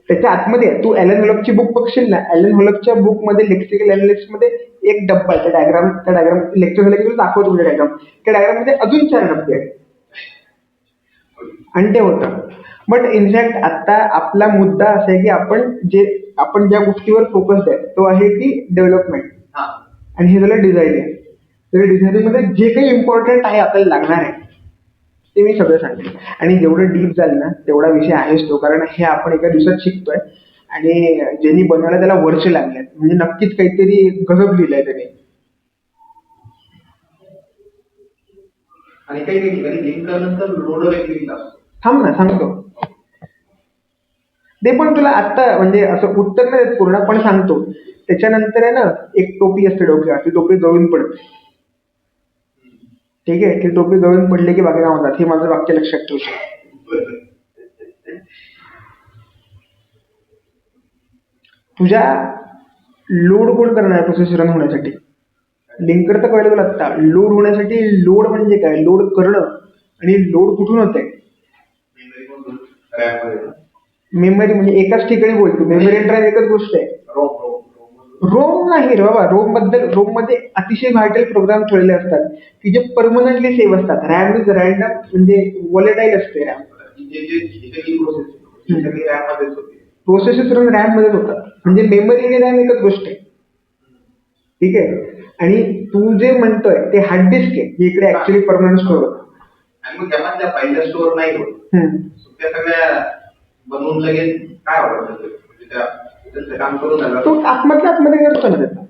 त्याच्या आतमध्ये तू ॲलन हॉलॉगची बुक बघशील ना, ॲलन हॉलॉगच्या बुक मध्ये लेक्सिकल अनालिसिस मध्ये एक डब्बा आहे. त्या डायग्राम लेक्चर झालं की दाखवतो तुझ्या डायग्राम. त्या डायग्राम मध्ये अजून 4 डब्बे आहेत आणि ते होतं. बट इनफॅक्ट आता आपला मुद्दा असा आहे की आपण ज्या गोष्टीवर फोकस आहे तो आहे की डेव्हलपमेंट, आणि हे झालं डिझायनिंग. तर डिझायनिंग मध्ये जे काही इम्पॉर्टंट आहे आपल्याला लागणार आहे ते मी सगळं सांगेन. आणि जेवढं डीप झालं ना तेवढा विषय आहेच तो, कारण हे आपण एका दिवसात शिकतोय आणि ज्यांनी बनवायला त्याला वर्ष लागले, म्हणजे नक्कीच काहीतरी गजब लिहिलंय त्याने. आणि काही ठिकाणी लिंक नंतर लोडर एक लिंक असतो. थांब ना, सांगतो ते पण तुला आत्ता, म्हणजे असं उत्तर नाही देत पूर्ण, पण सांगतो. त्याच्यानंतर आहे ना एक टोपी असते डोक्यावर, ती टोपी जळून पडते. ठीक आहे, ती टोपी जळून पडली की बाकी काय म्हणतात, हे माझं वाक्य लक्षात ठेवू. तुझ्या लोड कोण करणार प्रोसेस रन होण्यासाठी? लिंकर तर कळलं तुला आत्ता. लोड होण्यासाठी लोड म्हणजे काय, लोड करणं, आणि लोड कुठून होत आहे? मेमरी म्हणजे एकाच ठिकाणी बोलतो. मेमरी आणि ड्राईव्ह एकच गोष्ट आहे. रोम नाही रे बाबा. रोम मध्ये अतिशय व्हायटल प्रोग्राम ठेवलेले असतात की जे परमनंटली सेव्ह असतात. रॅम इज रॅन्डम, म्हणजे वॉलेटाईल असते रॅम. प्रोसेसेस रन रॅम मध्येच होतात, म्हणजे मेमरी आणि रॅम एकच गोष्ट आहे. ठीक आहे. आणि तू जे म्हणतोय ते हार्ड डिस्क आहे, जे इकडे ऍक्च्युली परमनंट स्टोअर होतं. आणि मग त्यामधल्या फाईलला स्टोअर नाही होत. त्या सगळ्या बनवून लगेच काय आवडतं त्यांचं काम करून झालं तो आतमध्ये करतो ना. त्याचा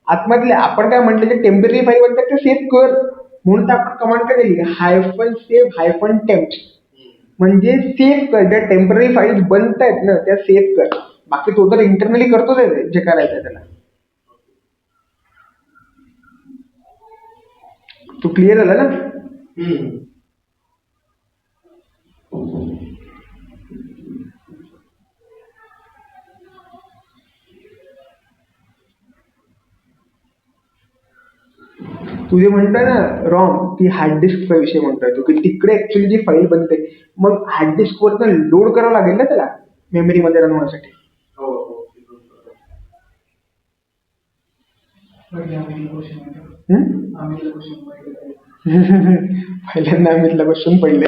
आतमधले आपण काय म्हटलं, जे टेम्पररी फाईल बनतात ते सेव्ह कर, म्हणून तर आपण कमांड काय दिली, -save-temp, म्हणजे सेव्ह कर. ज्या टेम्पररी फाईल्स बनतायत ना त्या सेव्ह कर. बाकी तो तर इंटरनली करतोच आहे जे करायचं त्याला. तू क्लिअर झाला ना? तू जे म्हणतोय ना रॉम, ती हार्ड डिस्कचा विषय म्हणतोय तू, की तिकडे ऍक्च्युली जी फाईल बनते, मग हार्ड डिस्क वरनं लोड करावं लागेल ना त्याला मेमरी मध्ये रन होण्यासाठी. पहिल्यांदा अमितला क्वेश्चन पडले.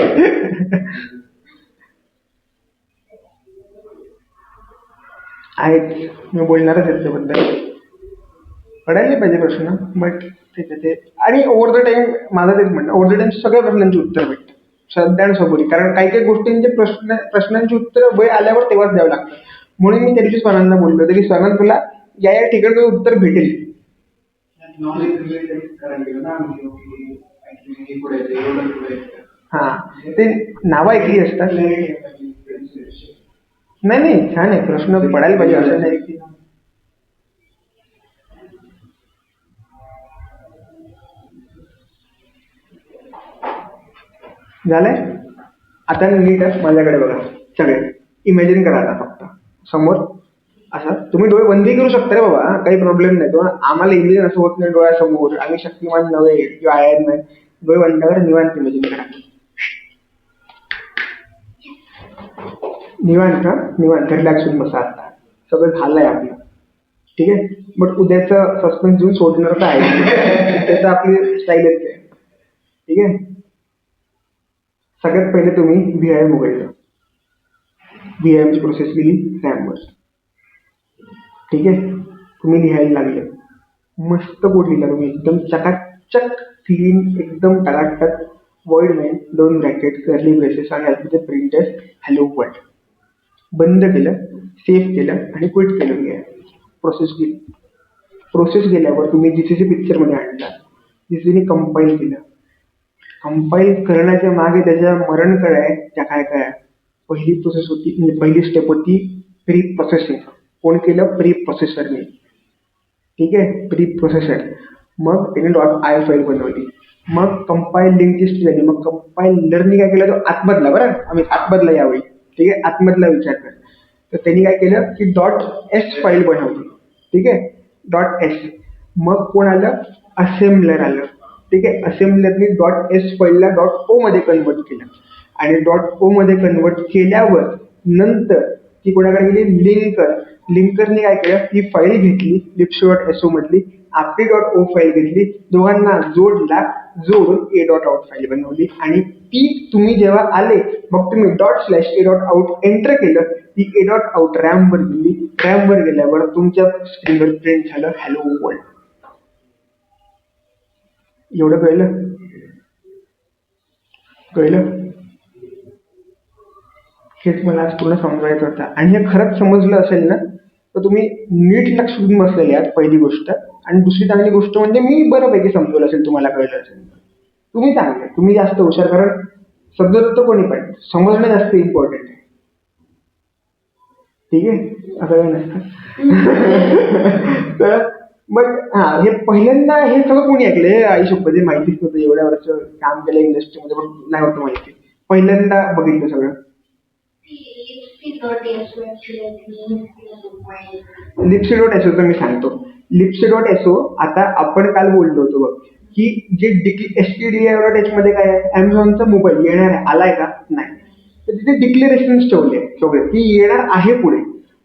आहेच, मी बोलणारच आहे त्याबद्दल. पडायला पाहिजे प्रश्न, बट ठीक आहे ते. आणि ओव्हर द टाइम माझं तेच म्हणणं, ओव्हर द टाइम सगळ्या प्रश्नांची उत्तर भेटतात सगळ्यांसमोर. कारण काही काही गोष्टींचे प्रश्नांची उत्तर वेळ आल्यावर तेव्हाच द्यावं लागतं. म्हणून मी त्या दिवशी स्वरांना बोललो होतो की स्वरांना तुला या या ठिकाणी तुझं उत्तर भेटेल. हा, ते नावं ऐकली असतात. नाही नाही, छान आहे, प्रश्न पडायला पाहिजे असं नाही की. झालंय. आता नीट आहे माझ्याकडे बघा सगळे. इमॅजिन करा आता फक्त समोर असं. तुम्ही डोळे बंदी करू शकता रे बाबा, काही प्रॉब्लेम नाही. तो आम्हाला इमेजिन असं होत नाही डोळ्यासमोर, आम्ही शक्तिमान नव्हे किंवा आयर्न मॅन. डोळे बंद करा, निवांत इमॅजिन करा. निवांत निवांत रिलॅक्स होऊन बसा आता. सगळं झालंय आपलं, ठीक आहे. बट उद्याचं सस्पेन्स देऊन सोडणार तर आहे, त्याचं आपली स्टाईलच आहे, ठीक आहे. सगळ्यात पहिले तुम्ही व्हीआयएम उघडलं, व्हीआयएमची प्रोसेस केली रॅमवर, ठीक आहे. तुम्ही लिहायला लागले, मस्त कोड लिहिला तुम्ही, एकदम चकाचक क्लीन, एकदम टकाटक. Void main 2 bracket curly braces आणि आतमध्ये प्रिंटेड हॅलो वर्ल्ड. बंद केलं, सेव्ह केलं आणि क्विट केलं. घ्या प्रोसेस गेली. प्रोसेस गेल्यावर तुम्ही जीसीसी पिक्चरमध्ये आणला, जीसीसीने कंपाईल केलं. कंपाईल करण्याच्या मागे त्याच्या मरण आहे त्या काय काय. पहिली प्रोसेस होती, म्हणजे पहिली स्टेप होती प्री प्रोसेसिंग. कोण केलं? प्री प्रोसेसरने, ठीक आहे, प्री प्रोसेसर. मग त्याने .i फाईल बनवली. मग कंपाईल लिंक लिस्ट झाली. मग कंपाईलरने काय केलं, तो आतमधला, बरं आम्ही आतमधला यावेळी, ठीक आहे, आतमधला विचार कर. तर त्यांनी काय केलं की .s फाईल बनवली, ठीक आहे, .s. मग कोण आलं? असेंबलर आलं, ठीक आहे. असेंबलरने .s फाईलला .o मध्ये कन्वर्ट केलं. आणि .o मध्ये कन्वर्ट केल्यावर नंतर ती कोणाकडे गेली? लिंकर. लिंकरने काय केलं, ही फाईल घेतली libc.so मधली, आपली .o फाईल घेतली, दोघांना जोडला, जोडून a.out फाईल बनवली. आणि ती तुम्ही जेव्हा आले, मग तुम्ही ./a.out एंटर केलं, ती a.out रॅमवर गेली. रॅमवर गेल्यावर तुमच्या स्क्रीनवर प्रिंट झालं हॅलो वर्ल्ड. एवढं कळलं? कळलं? हेच मला आज पूर्ण समजायचं होतं. आणि हे खरंच समजलं असेल ना, तर तुम्ही नीट लक्ष देऊन बसलेले आहात, पहिली गोष्ट. आणि दुसरी चांगली गोष्ट म्हणजे मी बऱ्यापैकी समजवलं असेल, तुम्हाला कळलं असेल. तुम्ही चांगले, तुम्ही जास्त हुशार. कारण समजत तर कोणी पण, समजणं जास्त इम्पॉर्टंट आहे, ठीक आहे. असं काही नसतं. तर मग हे पहिल्यांदा हे सगळं कोणी ऐकलंय? आयुष्यात माहितीच नव्हतं. एवढ्या वर्ष काम केलं इंडस्ट्रीमध्ये, पण नाही होतं माहिती. पहिल्यांदा बघितलं सगळं. लिप्सी.एसओचं मी सांगतो. लिप्सी.एसओ आता आपण काल बोललो होतो बघ, की जे STDI.h मध्ये काय आहे, अमेझॉनचा मोबाईल येणार आहे, आलाय का? नाही. तर तिथे डिक्लेरेशन्स ठेवले सगळे की येणार आहे पुढे.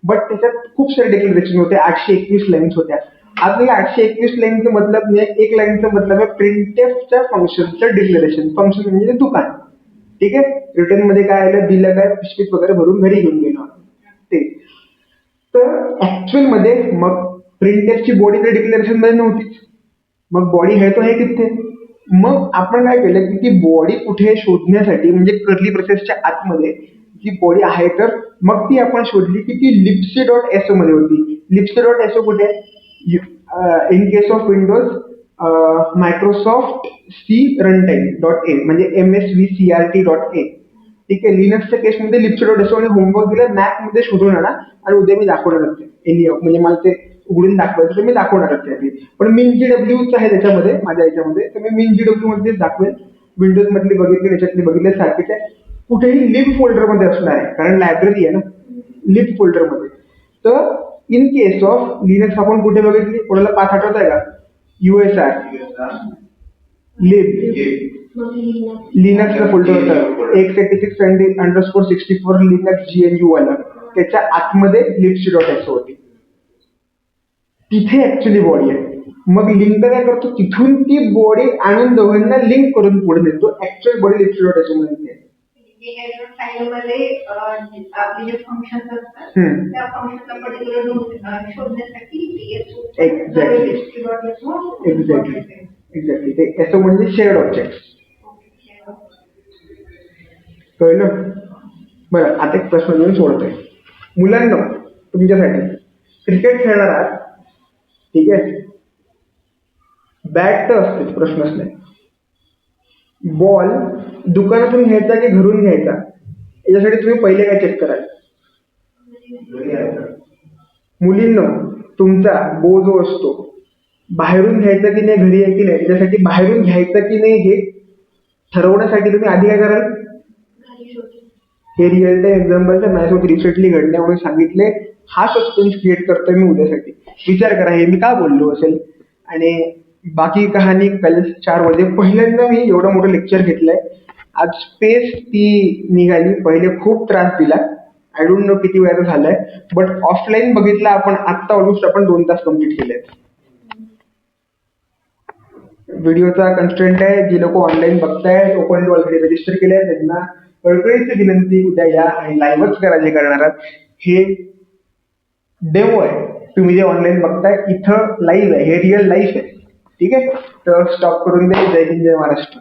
बट त्याच्यात खूप सारे डिक्लेरेशन होते, 821 लाईन्स होत्या. आपल्याला 821 लाईनचं मतलब नाही, एक लाईनचं मतलब आहे प्रिंटेफच्या फंक्शनचं डिक्लेरेशन. फंक्शन म्हणजे ते दुकान, ठीक आहे. रिटर्न मध्ये काय आलं, दिलं काय, पिशवीत वगैरे भरून घरी घेऊन गेलो ते. तर ऍक्च्युअल मध्ये मग प्रिंटेफची बॉडी तर डिक्लेरेशन मध्ये नव्हतीच. मग बॉडी आहे तो आहे तिथे. मग आपण काय केलं की ती बॉडी कुठे शोधण्यासाठी, म्हणजे कर्ली ब्रेसेसच्या आतमध्ये जी बॉडी आहे, तर मग ती आपण शोधली की ती libc.so मध्ये होती. libc.so कुठे? In case of Windows Microsoft C runtime .a, म्हणजे MSVCRT.a, ठीक आहे. लिनक्सच्या केसमध्ये libc.so आणि होमवर्क दिलं, मॅक मध्ये शोधून आणा. आणि उद्या मी दाखवणार ते म्हणजे मला ते उघडून दाखवायचं, तर मी दाखवणारच आहे. पण MinGWच आहे त्याच्यामध्ये, माझ्या याच्यामध्ये, तर मी MinGW मध्येच दाखवेल. विंडोज मधली बघितली, त्याच्यातली बघितले, सारखीच आहे. कुठेही लिब फोल्डर मध्ये असणार आहे, कारण लायब्ररी आहे ना, लिब फोल्डर मध्ये. तर इन केस ऑफ लिनक्स आपण कुठे बघितली? कोणाला पाथ आठवत आहे का? USR लिब, लिनक्सचा फोल्डर होता, x86_64 लिनक्स GNU वाला. त्याच्या आतमध्ये libc.so होती. तिथे ऍक्च्युअली बॉडी आहे. मग लिंकर काय करतो, तिथून ती बॉडी आणून दोघांना लिंक करून पुढे देतो. ऍक्च्युअल बॉडी libc.so मध्ये आहे. बिहेवियर फाईलमध्ये आपले जे फंक्शन्स असतात त्या फंक्शनचा पर्टिक्युलर शोधण्यासाठी एक्झॅक्टली ते एसओ म्हणजे शेअर्ड ऑब्जेक्ट. कळलं? बरं, आता एक प्रश्न घेऊन सोडतोय. मुलांना तुमच्यासाठी क्रिकेट खेळणार आहात, ठीक आहे, बॅट तर असतेच, प्रश्नच नाही. बॉल दुकानातून घ्यायचा की घरून घ्यायचा, याच्यासाठी तुम्ही पहिले काय चेक कराल? घरी यायचं. मुलींनो, तुमचा बो जो असतो बाहेरून घ्यायचा की नाही, घरी आहे की नाही, त्याच्यासाठी बाहेरून घ्यायचा की नाही हे ठरवण्यासाठी तुम्ही आधी काय कराल? हे रिअल टाइम एक्झाम्पल तर माझ्यासोबत रिसेंटली घडल्यामुळे सांगितले. हा सस्पेन्स क्रिएट करतोय मी उद्यासाठी. विचार करा हे मी का बोललो असेल. आणि बाकी कहाणी कल 4 वाजे. पहिल्यांदा मी एवढं मोठं लेक्चर घेतलंय. आज स्पेस ती निघाली. पहिले खूप त्रास दिला. आय डोंट नो किती वेळाचं झालंय, बट ऑफलाईन बघितलं आपण आत्ता ऑलमोस्ट आपण 2 तास कम्प्लीट केले. व्हिडिओचा कन्स्ट्रेंट आहे. जी लोक ऑनलाईन बघतायत, ओपन ऑलरेडी रजिस्टर केले आहे, त्यांना कळकळीची विनंती, उद्या या आणि लाईव्हच करा जे करणार आहात. हे डेमो आहे. तुम्ही जे ऑनलाईन बघताय इथं लाईव्ह आहे, हे रिअल लाईफ आहे. ठीक आहे, तर स्टॉप करून दे. जय हिंद, जय महाराष्ट्र.